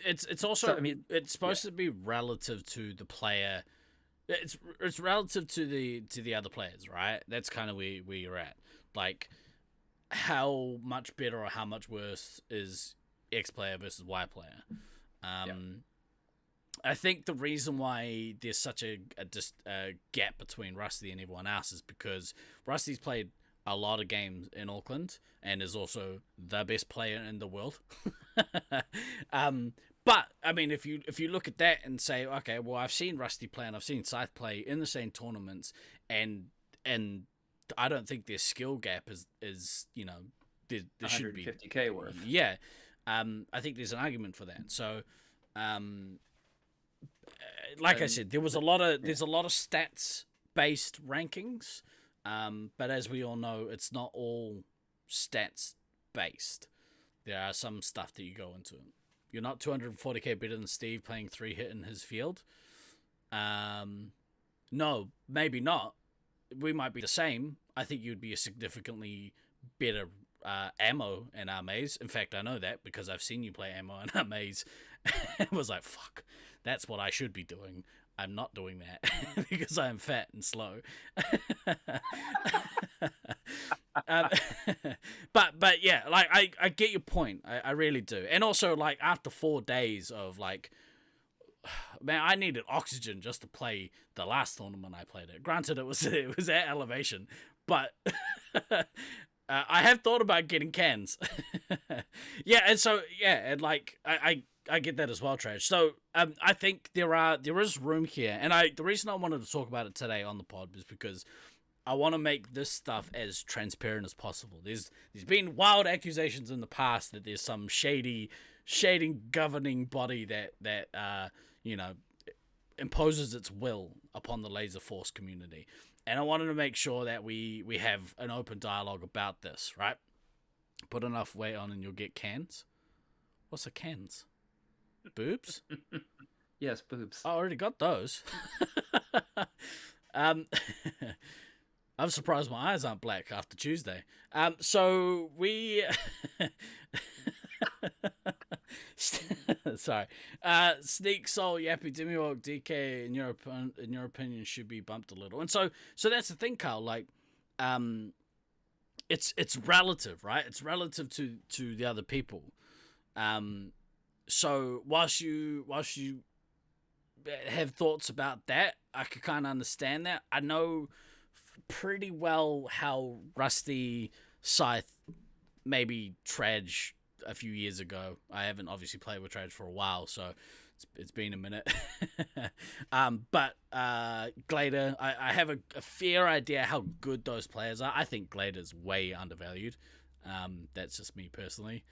It's also, so, I mean, it's supposed to be relative to the player. It's relative to the other players, right? That's kind of where you're at. Like, how much better or how much worse is X player versus Y player? I think the reason why there's such a gap between Rusty and everyone else is because Rusty's played a lot of games in Auckland and is also the best player in the world. But I mean, if you look at that and say, okay, well, I've seen Rusty play and I've seen Scythe play in the same tournaments, and I don't think their skill gap is there should be 150k worth. Yeah, I think there's an argument for that. So, like I said, there's a lot of stats based rankings, but as we all know, it's not all stats based. There are some stuff that you go into. You're not 240k better than Steve playing 3-hit in his field. No, maybe not. We might be the same. I think you'd be a significantly better ammo in our maze. In fact, I know that because I've seen you play ammo in our maze. It was like, fuck, that's what I should be doing. I'm not doing that because I'm fat and slow. But yeah, like I get your point. I really do. And also, like, after 4 days of like, man, I needed oxygen just to play the last tournament I played it. Granted, it was at elevation, but I have thought about getting cans. Yeah, and so yeah, and like I get that as well, Trash. So I think there is room here, and the reason I wanted to talk about it today on the pod is because I want to make this stuff as transparent as possible. There's been wild accusations in the past that there's some shading governing body that imposes its will upon the Laser Force community, and I wanted to make sure that we have an open dialogue about this. Right? Put enough weight on, and you'll get cans. What's a cans? Boobs? Yes, boobs. I already got those. I'm surprised my eyes aren't black after Tuesday. So we... Sorry. Sneak, Soul, Yappy, Demiwalk, DK, in your opinion, should be bumped a little. And so that's the thing, Carl. Like, it's relative, right? It's relative to the other people. So whilst you have thoughts about that. I could kind of understand that. I know pretty well how Rusty Scythe maybe Traj a few years ago. I haven't obviously played with Traj for a while, so it's been a minute. But Glader, I have a fair idea how good those players are. I think Glader's way undervalued. That's just me personally.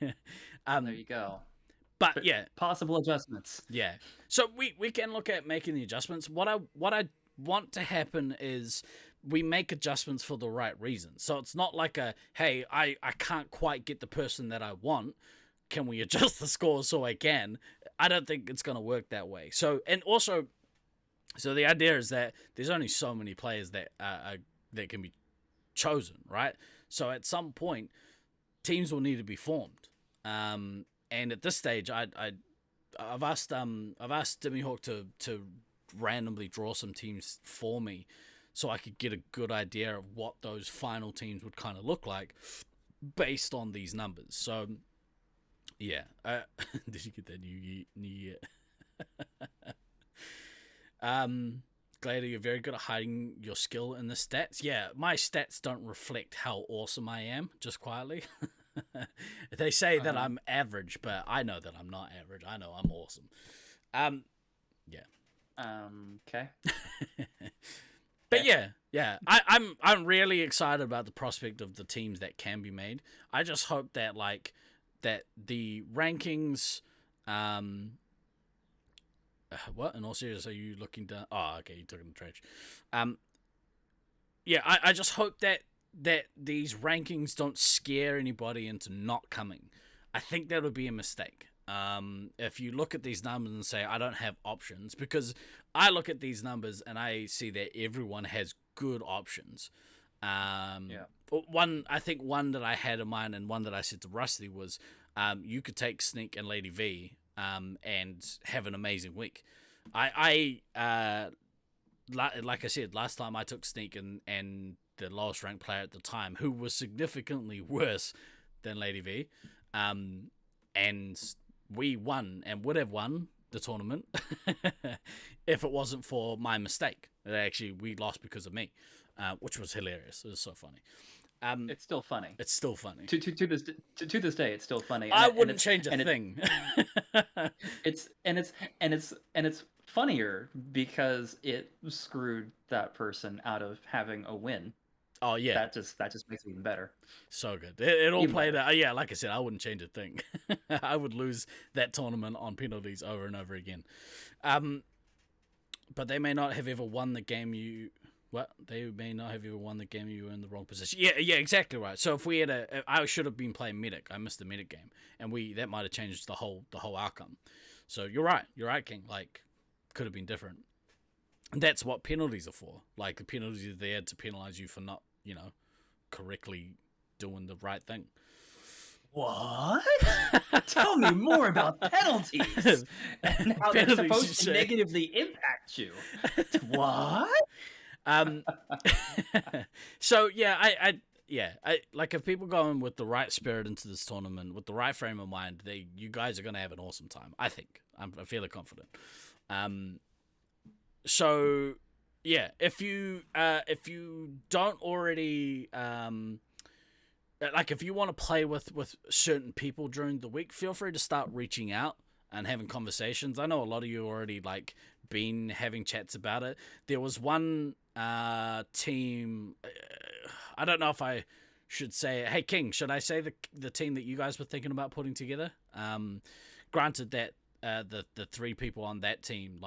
There you go. But yeah, possible adjustments. Yeah, so we can look at making the adjustments. What I want to happen is we make adjustments for the right reasons. So it's not like hey, I can't quite get the person that I want. Can we adjust the score so I can? I don't think it's going to work that way. So, and also, so the idea is that there's only so many players that that can be chosen, right? So at some point, teams will need to be formed. And at this stage, I've asked Dimmy to randomly draw some teams for me, so I could get a good idea of what those final teams would kind of look like based on these numbers. So, yeah. Did you get that new year? Glader, you're very good at hiding your skill in the stats. Yeah, my stats don't reflect how awesome I am, just quietly. They say that I'm average, but I know that I'm not average. I know I'm awesome. Yeah. Okay. But yeah. I'm really excited about the prospect of the teams that can be made. I just hope that that the rankings what? In all seriousness, are you looking to... Oh, okay, you took it in the trash. Yeah, I just hope that these rankings don't scare anybody into not coming. I think that would be a mistake. If you look at these numbers and say, I don't have options, because I look at these numbers and I see that everyone has good options. I think one that I had in mind and one that I said to Rusty was, you could take Sneak and Lady V and have an amazing week. Like I said, last time I took Sneak and the lowest ranked player at the time, who was significantly worse than Lady V, and we won and would have won the tournament if it wasn't for my mistake. Actually, we lost because of me, which was hilarious. It was so funny. It's still funny. It's still funny. To this day, it's still funny. I wouldn't change a thing. It's funnier because it screwed that person out of having a win. Oh yeah, that just makes it even better. So good. It all played out. Yeah, like I said, I wouldn't change a thing. I would lose that tournament on penalties over and over again. But they may not have ever won the game you. What? They may not have ever won the game you were in the wrong position. Yeah, exactly right. So if we had I should have been playing medic. I missed the medic game, and that might have changed the whole outcome. So you're right, King. Like, could have been different. And that's what penalties are for. Like, the penalties are there to penalize you for not, correctly doing the right thing. What? Tell me more about penalties and how they're supposed to negatively impact you. What? So yeah, I like, if people go in with the right spirit into this tournament, with the right frame of mind, you guys are gonna have an awesome time. I think I'm fairly confident. So yeah, if you don't already if you want to play with certain people during the week, feel free to start reaching out and having conversations. I know a lot of you already been having chats about it. There was one team, I don't know if I should say, hey King, should I say the team that you guys were thinking about putting together? Granted that the three people on that team,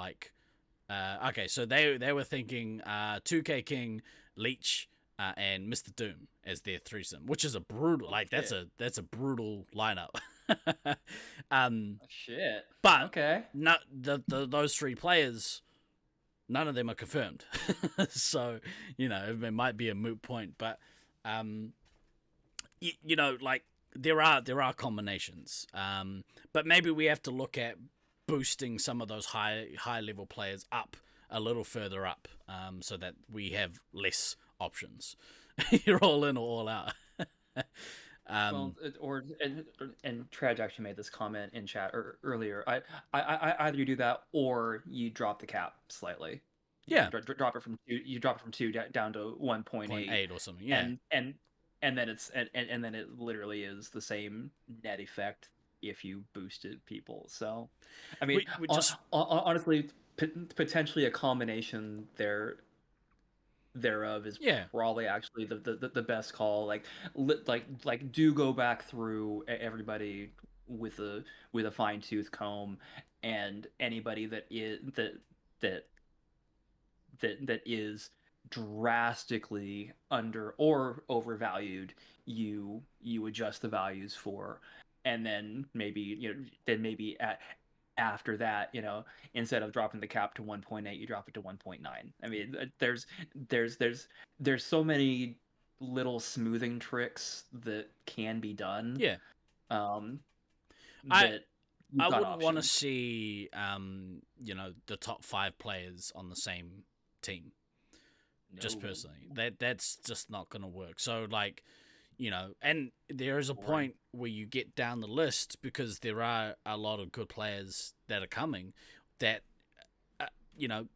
okay, so they were thinking 2K King, Leech, and Mr. Doom as their threesome, which is a brutal, that's a brutal lineup. Shit. But okay, not those three players, none of them are confirmed. So it might be a moot point, but there are combinations. But maybe we have to look at boosting some of those high level players up a little further up, so that we have less options. You're all in or all out. Well, and Traj actually made this comment in chat earlier. I either you do that or you drop the cap slightly. Yeah, Drop it from two. You drop it from two down to 1.8, 0.8 or something. Yeah, and then and then it literally is the same net effect if you boosted people. So, I mean, we just honestly, potentially a combination thereof is yeah. probably actually the best call. Like do go back through everybody with a fine tooth comb, and anybody that that is drastically under or overvalued, you adjust the values for, and then maybe after that, instead of dropping the cap to 1.8, you drop it to 1.9. I mean, there's there's there's so many little smoothing tricks that can be done, Yeah. um I that you've I got wouldn't want to options. see the top 5 players on the same team. Just No. personally, that's just not gonna work. So like, and there is a Boring. point where you get down the list because there are a lot of good players that are coming. That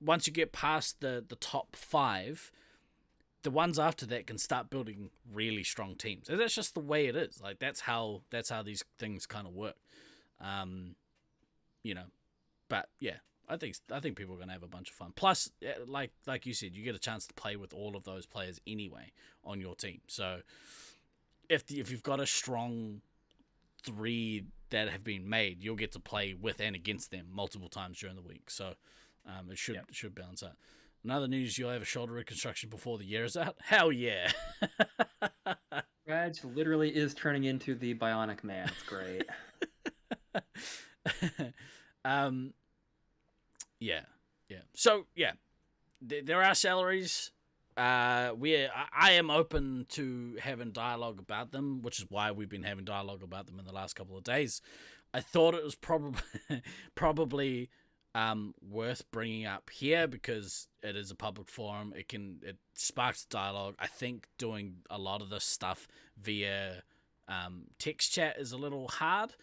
once you get past the top 5, the ones after that can start building really strong teams. And that's just the way it is. Like that's how these things kind of work. Um, you know, but yeah, I think people are gonna have a bunch of fun. Plus, like you said, you get a chance to play with all of those players anyway on your team. So if you've got a strong 3 that have been made, you'll get to play with and against them multiple times during the week. So it should balance out. Another news: you'll have a shoulder reconstruction before the year is out. Hell yeah! Raj literally is turning into the Bionic Man. It's great. um, yeah. So yeah, there are salaries. I am open to having dialogue about them, which is why we've been having dialogue about them in the last couple of days. I thought it was probably worth bringing up here because it is a public forum. It sparks dialogue. I think doing a lot of this stuff via text chat is a little hard.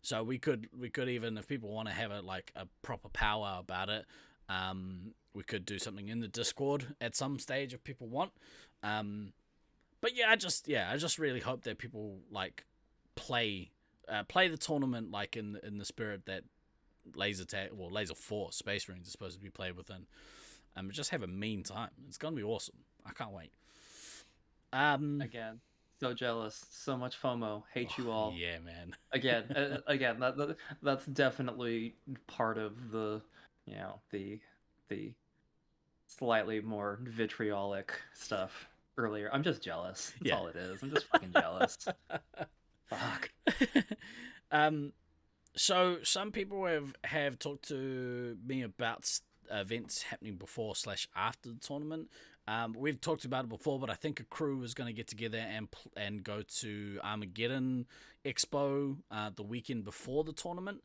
So we could even, if people want to have a proper powwow about it, we could do something in the Discord at some stage if people want. But yeah, I just really hope that people play the tournament in the spirit that Laser 4 Space Marines is supposed to be played within. Just have a mean time. It's gonna be awesome. I can't wait. Again, so jealous, so much FOMO. Hate you all. Yeah, man. Again, that's definitely part of the the slightly more vitriolic stuff earlier. I'm just jealous. That's all it is. I'm just fucking jealous. Fuck. So some people have talked to me about events happening before / after the tournament. We've talked about it before, but I think a crew is going to get together and go to Armageddon Expo the weekend before the tournament.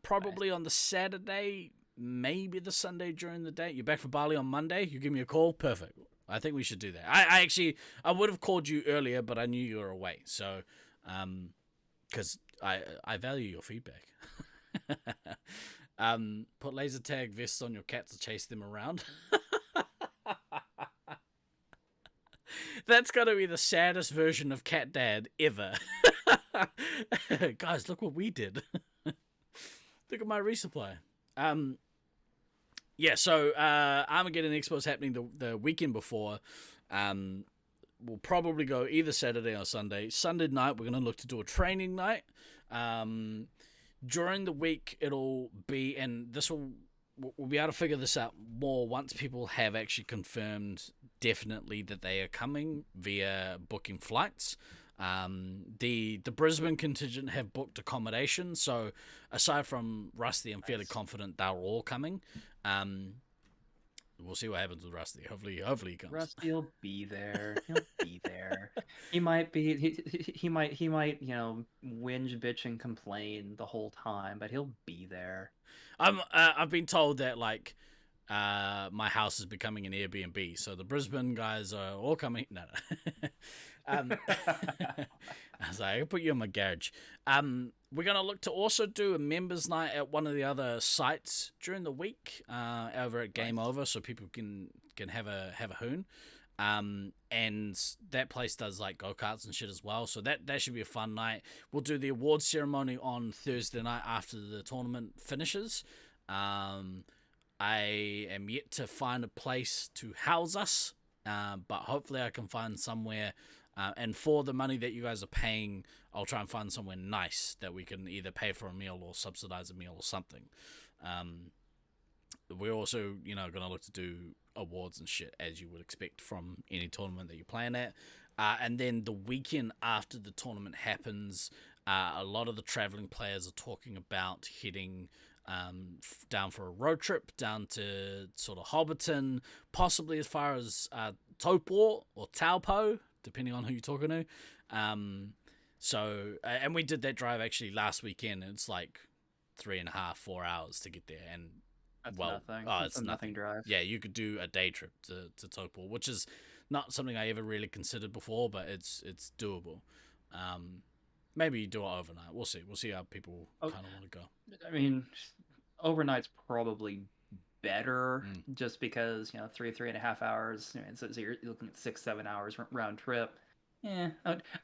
Probably on the Saturday, maybe the Sunday during the day. You're back for Bali on Monday. You give me a call. Perfect. I think we should do that. I would have called you earlier, but I knew you were away. So, because I value your feedback. Put laser tag vests on your cats to chase them around. That's gotta be the saddest version of Cat Dad ever. Guys, look what we did. Look at my resupply. Yeah, so Armageddon Expo is happening the weekend before. We'll probably go either Saturday or Sunday. Sunday night, we're going to look to do a training night. During the week, it'll be, and we'll be able to figure this out more once people have actually confirmed definitely that they are coming via booking flights. The Brisbane contingent have booked accommodation, so aside from Rusty, I'm fairly confident they're all coming. We'll see what happens with Rusty. Hopefully he comes. Rusty'll be there. He'll be there. He might whinge, bitch, and complain the whole time, but he'll be there. I've been told that my house is becoming an Airbnb. So the Brisbane guys are all coming. No. I was like, I'll put you in my garage. We're going to look to also do a members night at one of the other sites during the week over at Game Over, so people can have a hoon. And that place does like go-karts and shit as well, so that should be a fun night. We'll do the awards ceremony on Thursday night after the tournament finishes. I am yet to find a place to house us, but hopefully I can find somewhere, and for the money that you guys are paying, I'll try and find somewhere nice that we can either pay for a meal or subsidize a meal or something. We're also, going to look to do awards and shit, as you would expect from any tournament that you're playing at. And then the weekend after the tournament happens, a lot of the traveling players are talking about heading down for a road trip down to sort of Hobbiton, possibly as far as Taupo or Taupo, depending on who you're talking to. And we did that drive actually last weekend, and it's like 3.5, 4 hours to get there, and That's well, nothing. It's a nothing drive. Yeah, you could do a day trip to Taupo, which is not something I ever really considered before, but it's doable. Maybe you do it overnight. We'll see. We'll see how people kind of want to go. I mean, overnight's probably better, just because 3.5 hours. So you're looking at 6-7 hours round trip. Yeah,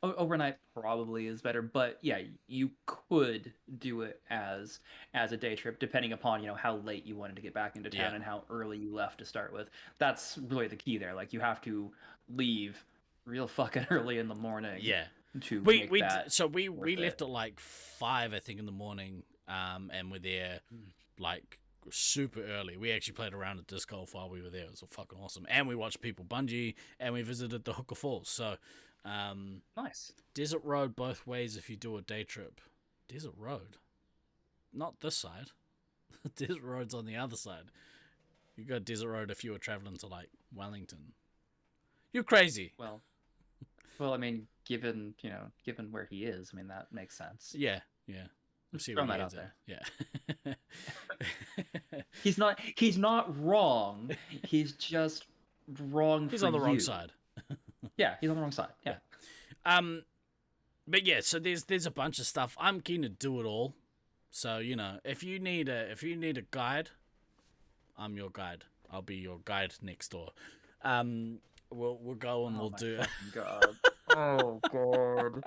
overnight probably is better, but yeah, you could do it as a day trip, depending upon how late you wanted to get back into town and how early you left to start with. That's really the key there. Like, you have to leave real fucking early in the morning. Yeah. To we make that we worth left it. at like 5, I think, in the morning, and we're there like super early. We actually played around at disc golf while we were there. It was fucking awesome, and we watched people bungee, and we visited the Hooker Falls. So Nice. Desert Road both ways if you do a day trip. Desert Road, not this side. Desert Road's on the other side. You go Desert Road if you were traveling to like Wellington. You're crazy. Well, I mean, given where he is, I mean, that makes sense. Yeah. We'll see where Throwing he that is out at. Yeah. He's not wrong. He's just wrong. He's for on the wrong you. side. Yeah, he's on the wrong side. Yeah. But yeah, so there's a bunch of stuff. I'm keen to do it all. So, if you need a guide, I'm your guide. I'll be your guide next door. We'll go and we'll do. God. Oh God.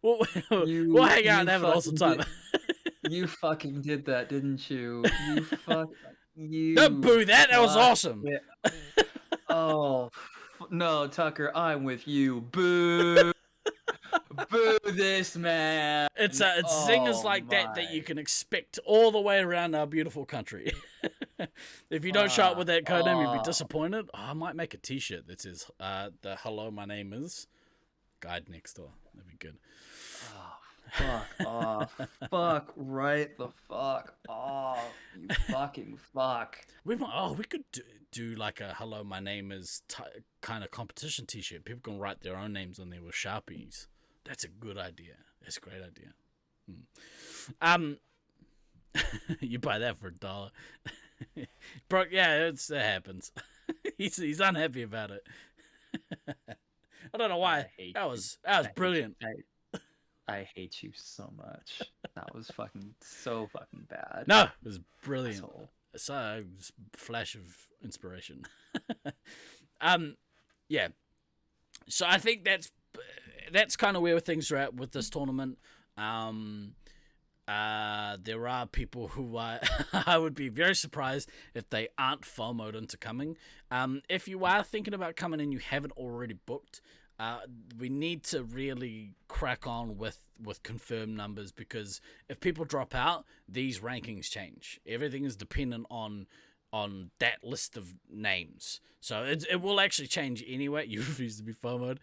we'll hang out and have an awesome time. You fucking did that, didn't you? You. Don't boo that. That was awesome. Yeah. Oh no, Tucker, I'm with you. Boo. Boo this man. It's zingers like that you can expect all the way around our beautiful country. If you don't show up with that code name, you'd be disappointed. I might make a T-shirt that says the "Hello, my name is Guide Next Door." That'd be good. Fuck off. Fuck right the fuck off. You fucking fuck. We could do like a "Hello, my name is" kind of competition T-shirt. People can write their own names on there with Sharpies. That's a good idea. That's a great idea. You buy that for $1. Bro, yeah, it happens. He's unhappy about it. I don't know why. That was brilliant. I hate you so much. That was so fucking bad. No, it was brilliant. Asshole. It's a flash of inspiration. Yeah. So I think that's kind of where things are at with this tournament. There are people who I would be very surprised if they aren't FOMO'd into coming. If you are thinking about coming and you haven't already booked, we need to really crack on with confirmed numbers, because if people drop out, these rankings change. Everything is dependent on that list of names. So it will actually change anyway. You refuse to be FOMO'd.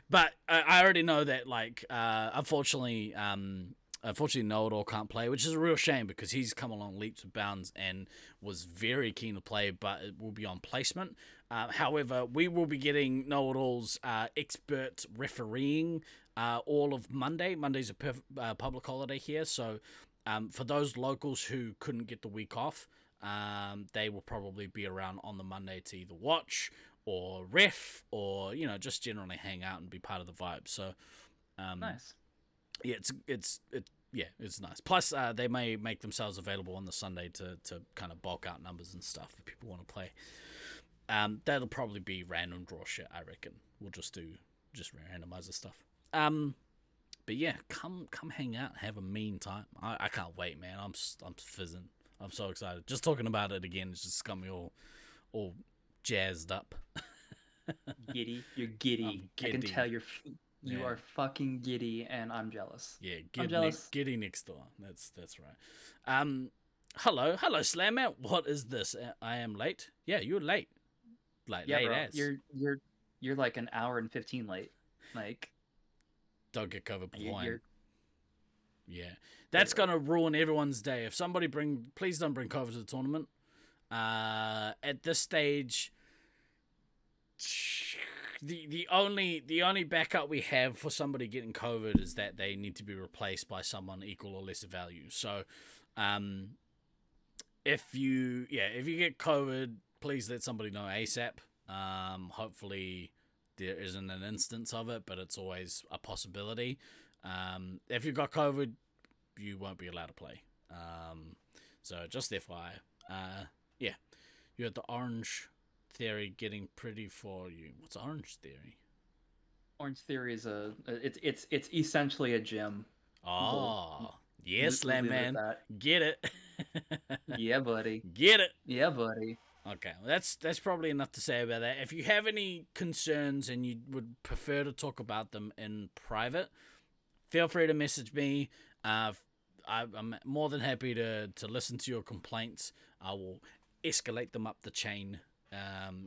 But I already know that, like, unfortunately, Know-It-All can't play, which is a real shame, because he's come along leaps and bounds and was very keen to play, but it will be on placement. However, we will be getting Know-It-All's expert refereeing all of Monday. Monday's a public holiday here, so For those locals who couldn't get the week off, they will probably be around on the Monday to either watch or ref or just generally hang out and be part of the vibe. So Nice. yeah, it's nice. Plus, they may make themselves available on the Sunday to kind of bulk out numbers and stuff if people want to play. That'll probably be random draw shit, I reckon. We'll just randomizer stuff. But yeah, come hang out, have a mean time. I can't wait, man. I'm fizzing. I'm so excited. Just talking about it again, it's just got me all jazzed up. Giddy, you're giddy. I can giddy. tell you Yeah. are fucking giddy, and I'm jealous. Yeah, I'm jealous. Giddy next door. That's right. Hello, Slammer. What is this? I am late. Yeah, you're late. Like Yeah, late bro. as. You're like an hour and 15 late. Like, Don't get covered blind. you're Yeah, that's gonna ruin everyone's day. If somebody please don't bring COVID to the tournament. At this stage, the only backup we have for somebody getting COVID is that they need to be replaced by someone equal or lesser value. So, if you get COVID, please let somebody know ASAP. Hopefully there isn't an instance of it, but it's always a possibility. If you've got COVID, you won't be allowed to play. So just FYI. Yeah, you had the Orange Theory getting pretty for you. What's Orange Theory? Orange Theory is it's essentially a gym. Oh, yes, We'll Slam leave it at Man. that. Get it. Yeah, buddy. Get it. Yeah, buddy. Okay, well, that's probably enough to say about that. If you have any concerns and you would prefer to talk about them in private, feel free to message me. I'm more than happy to listen to your complaints. I will escalate them up the chain,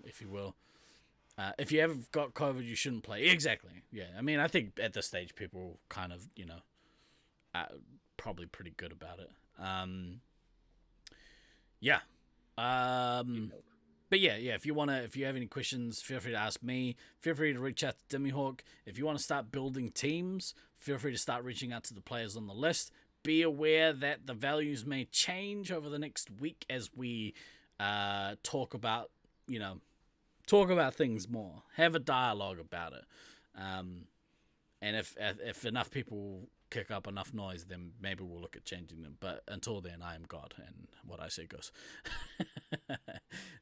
if you will. If you have got COVID, you shouldn't play. Exactly. Yeah. I mean, I think at this stage, people kind of, probably pretty good about it. Yeah. But yeah. If you have any questions, feel free to ask me. Feel free to reach out to Dimmyhawk. If you want to start building teams, feel free to start reaching out to the players on the list. Be aware that the values may change over the next week as we talk about things more. Have a dialogue about it. And if enough people kick up enough noise, then maybe we'll look at changing them. But until then, I am God, and what I say goes.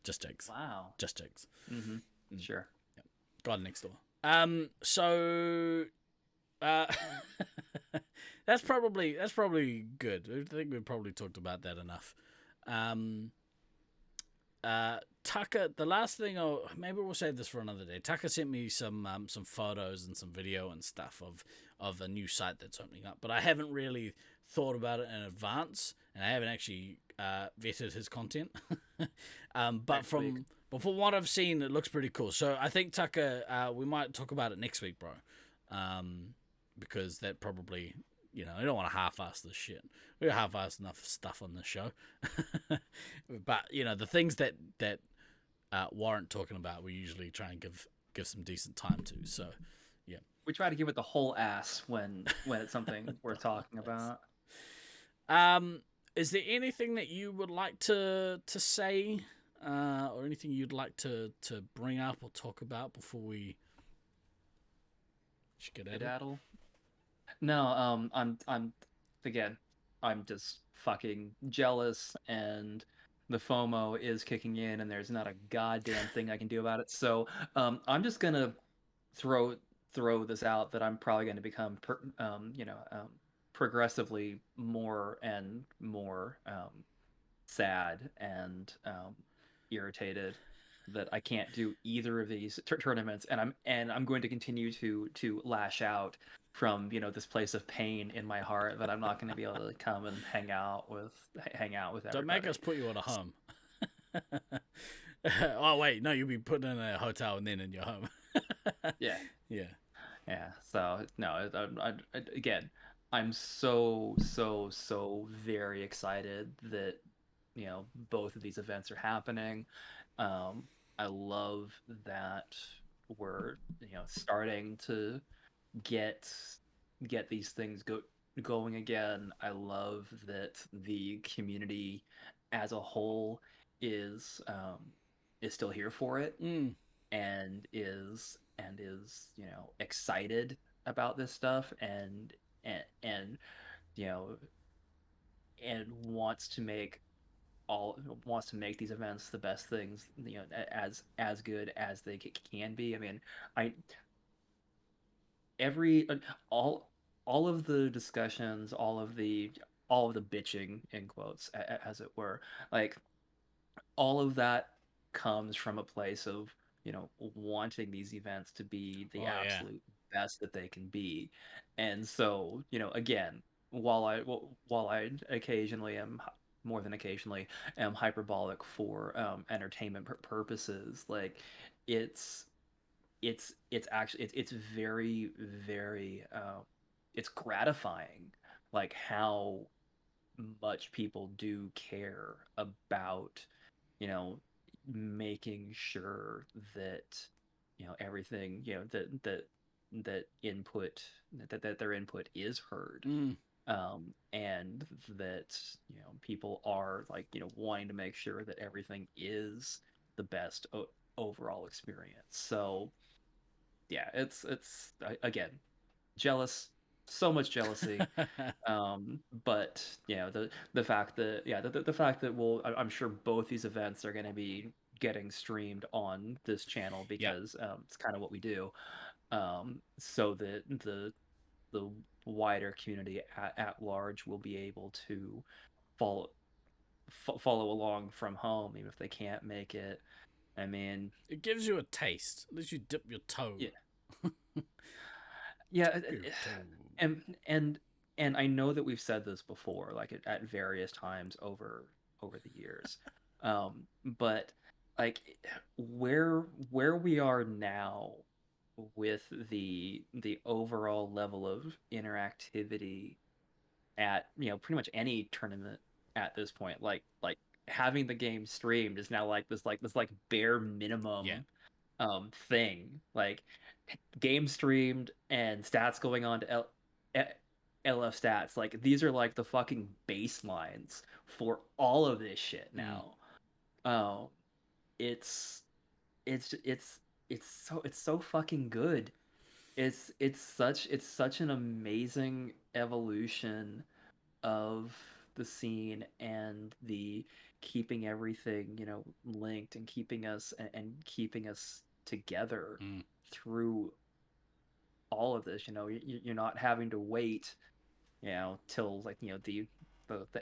Just jokes. Wow. Just jokes. Mm-hmm. Sure. Yep. God next door. So that's probably good. I think we've probably talked about that enough. Tucker, the last thing, maybe we'll save this for another day. Tucker sent me some photos and some video and stuff of a new site that's opening up, but I haven't really thought about it in advance, and I haven't actually vetted his content. But from what I've seen, it looks pretty cool. So I think Tucker, we might talk about it next week, bro. Because that probably, I don't want to half-ass this shit. We half-ass enough stuff on this show. But, the things that warrant talking about, we usually try and give some decent time to. So, yeah. We try to give it the whole ass when it's something we're talking about. Is there anything that you would like to say, or anything you'd like to bring up or talk about before we skedaddle? No, I'm just fucking jealous, and the FOMO is kicking in, and there's not a goddamn thing I can do about it. So, I'm just gonna throw this out that I'm probably going to become, progressively more and more sad and irritated that I can't do either of these tournaments, and I'm going to continue to lash out from this place of pain in my heart that I'm not going to be able to come and hang out with everybody. Don't make us put you at a home. Oh wait, no, you'll be put in a hotel and then in your home. Yeah. So no, again, I'm so very excited that both of these events are happening. I love that we're starting to get these things going again. I love that the community as a whole is still here for it, Mm. and is excited about this stuff, and you know and all wants to make these events the best things, as good as they can be. I mean, I every all all of the discussions, all of the bitching in quotes, as it were, like all of that comes from a place of wanting these events to be the Oh yeah. absolute best that they can be. And so again, while I occasionally more than occasionally am hyperbolic for entertainment purposes, like it's it's actually it's very, very it's gratifying, like how much people do care about you know making sure that everything that input that their input is heard, Mm. and that people are like wanting to make sure that everything is the best overall experience. So yeah, again, jealous, so much jealousy. But the fact that the fact that I'm sure both these events are going to be getting streamed on this channel, Yep. because it's kind of what we do, so that the wider community at large will be able to follow follow along from home, even if they can't make it. I mean, It gives you a taste. At least you dip your toe. yeah, yeah, Dip your toe. and and I know that we've said this before, like at various times over the years, but like where we are now with the overall level of interactivity at pretty much any tournament at this point, like having the game streamed is now like this bare Yeah. minimum thing, like game streamed and stats going on to LF stats. Like these are like the fucking baselines for all of this shit Mm. now. Um, it's it's it's so fucking good. It's such an amazing evolution of the scene, and the keeping everything linked, and keeping us together Mm. through all of this. You're not having to wait till like the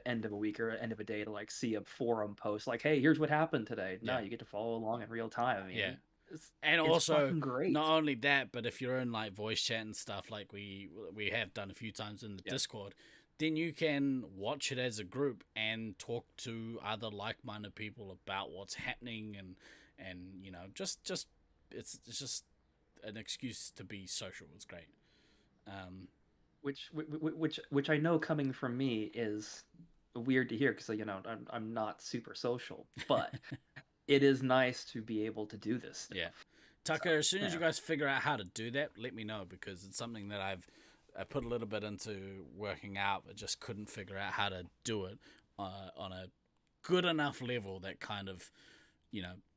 end of a week or end of a day to like see a forum post like, hey, here's what happened today. No, Yeah. you get to follow along in real time. I Yeah. mean, it's And it's also, fucking great. not only that, but if you're in like voice chat and stuff, like we have done a few times in the Yeah. Discord, then you can watch it as a group and talk to other like-minded people about what's happening, and just it's just an excuse to be social. It's great. Um, Which I know, coming from me, is weird to hear, because I'm not super social, but it is nice to be able to do this yeah, stuff. So Tucker. As soon as yeah, you guys figure out how to do that, let me know, because it's something that I put a little bit into working out, but just couldn't figure out how to do it on a good enough level that kind of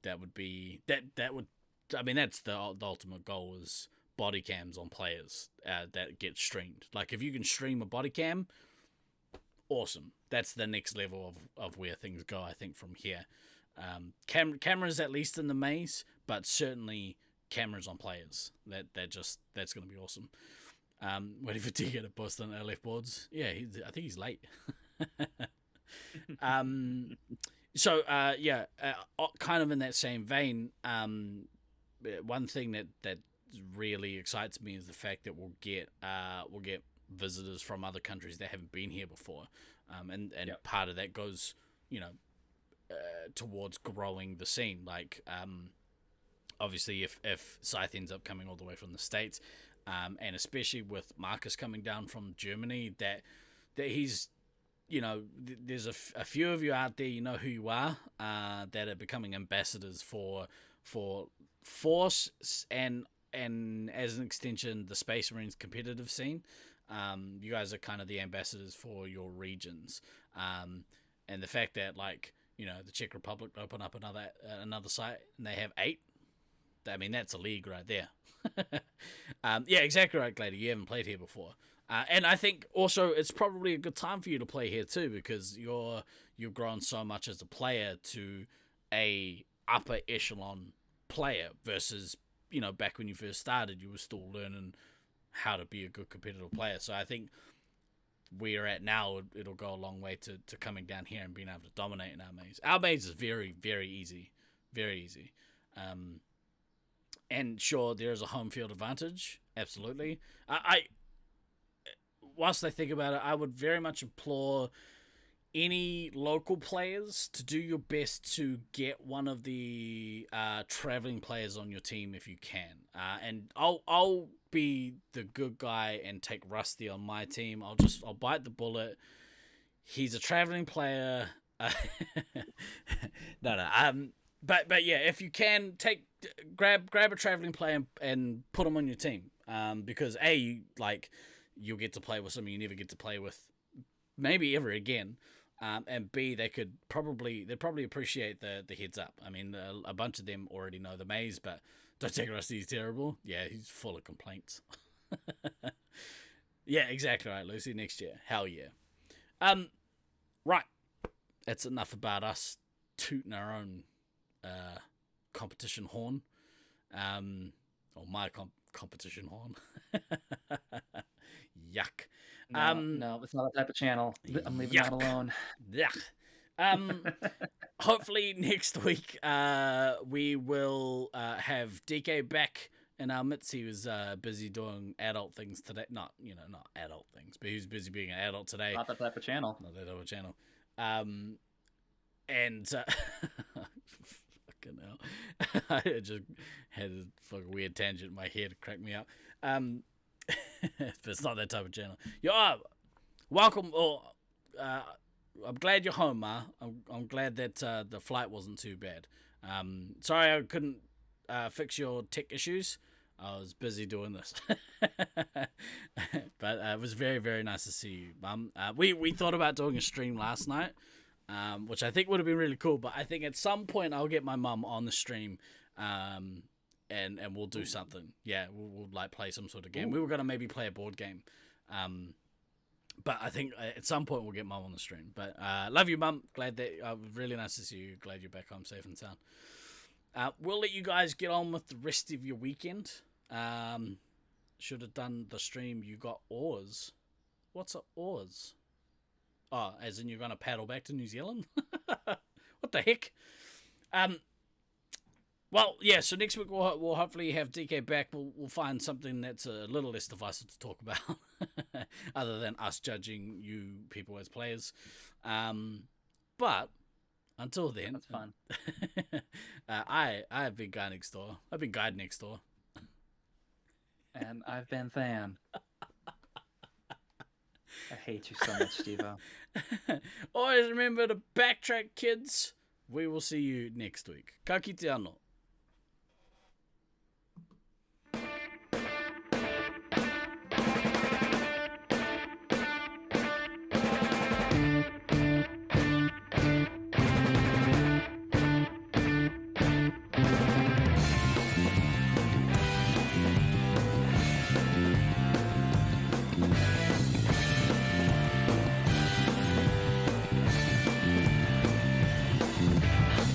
that would be that would I mean that's the ultimate goal is body cams on players that get streamed. Like if you can stream a body cam, awesome. That's the next level of where things go, I think, from here. Cameras at least in the maze, but certainly cameras on players. That's going to be awesome. Waiting for Tika to post on LF boards. Yeah, I think he's late. um, yeah, kind of in that same vein. One thing that really excites me is the fact that we'll get visitors from other countries that haven't been here before, and Yep. part of that goes, you know, towards growing the scene. Like, obviously, if Scythe ends up coming all the way from the States, and especially with Marcus coming down from Germany, that he's there's a few of you out there, you know who you are, that are becoming ambassadors for Force and as an extension the Space Marines competitive scene. You guys are kind of the ambassadors for your regions, and the fact that like the Czech Republic open up another site and they have 8. I mean, that's a league right there. Yeah, exactly right, Glady. You haven't played here before. And I think also it's probably a good time for you to play here too, because you've grown so much as a player to a upper echelon player versus back when you first started, you were still learning how to be a good competitive player. So I think where you're at now, it'll go a long way to coming down here and being able to dominate in our maze. Our maze is very, very easy. Very easy. And sure, there is a home field advantage. Absolutely. Whilst I think about it, I would very much implore any local players to do your best to get one of the traveling players on your team if you can. And I'll be the good guy and take Rusty on my team. I'll bite the bullet. He's a traveling player. No. But yeah, if you can grab a traveling player and put him on your team. Because you'll get to play with someone you never get to play with maybe ever again. And B, they'd probably appreciate the heads up. I mean, a bunch of them already know the maze, but don't take Rusty, he's terrible. Yeah, he's full of complaints. Yeah, exactly right, Lucy. Next year, hell yeah. Right, that's enough about us tooting our own competition horn. Or my competition horn. Yuck. No, it's not that type of channel. I'm leaving that alone. Yuck. Hopefully next week we will have DK back in our midst. He was busy doing adult things today. Not adult things, but he was busy being an adult today. Not that type of channel. Not that type of channel. And fucking hell. I just had a fucking weird tangent in my head. It cracked me up. But it's not that type of channel. You're welcome. I'm glad you're home, Ma. I'm glad that the flight wasn't too bad. Sorry I couldn't fix your tech issues. I was busy doing this. But it was very, very nice to see you, Mum. We thought about doing a stream last night, which I think would have been really cool. But I think at some point I'll get my mum on the stream. And we'll do something. Yeah, we'll like play some sort of game. Ooh. We were gonna maybe play a board game, but I think at some point we'll get Mum on the stream. But love you, Mum. Glad that really nice to see you. Glad you're back home safe and sound. We'll let you guys get on with the rest of your weekend. Should have done the stream. You got oars. What's a oars? Oh, as in you're gonna paddle back to New Zealand? What the heck? Well, yeah, so next week we'll hopefully have DK back. We'll find something that's a little less divisive to talk about, other than us judging you people as players. But until then, that's fun. I've been Guy Next Door. I've been Guide Next Door. And I've been Than. I hate you so much, Steve-O. Always remember to backtrack, kids. We will see you next week. Ka kite anō.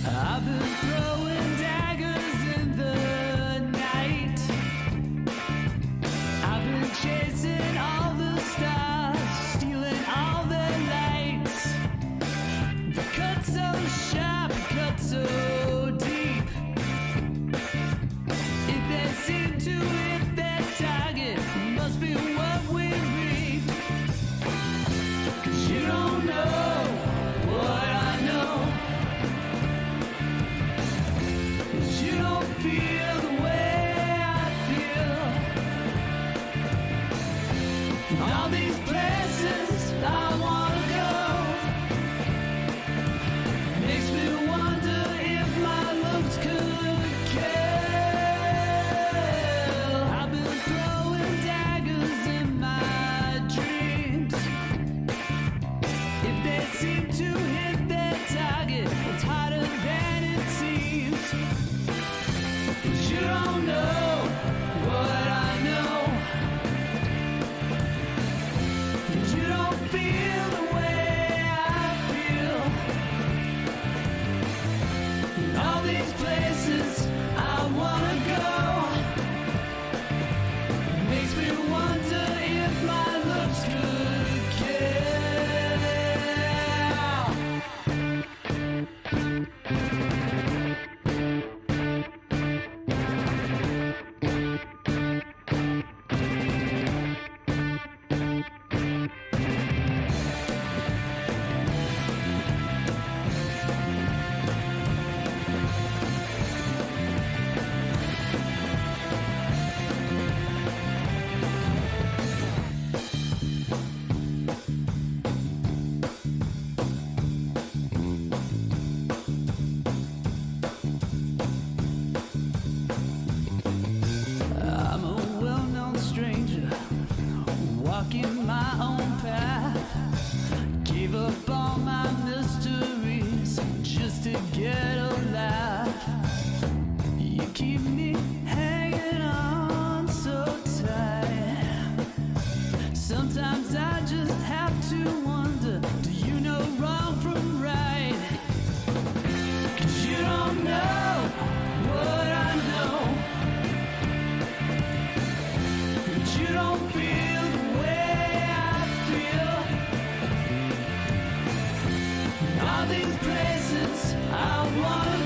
I've been throwing daggers these places I wanna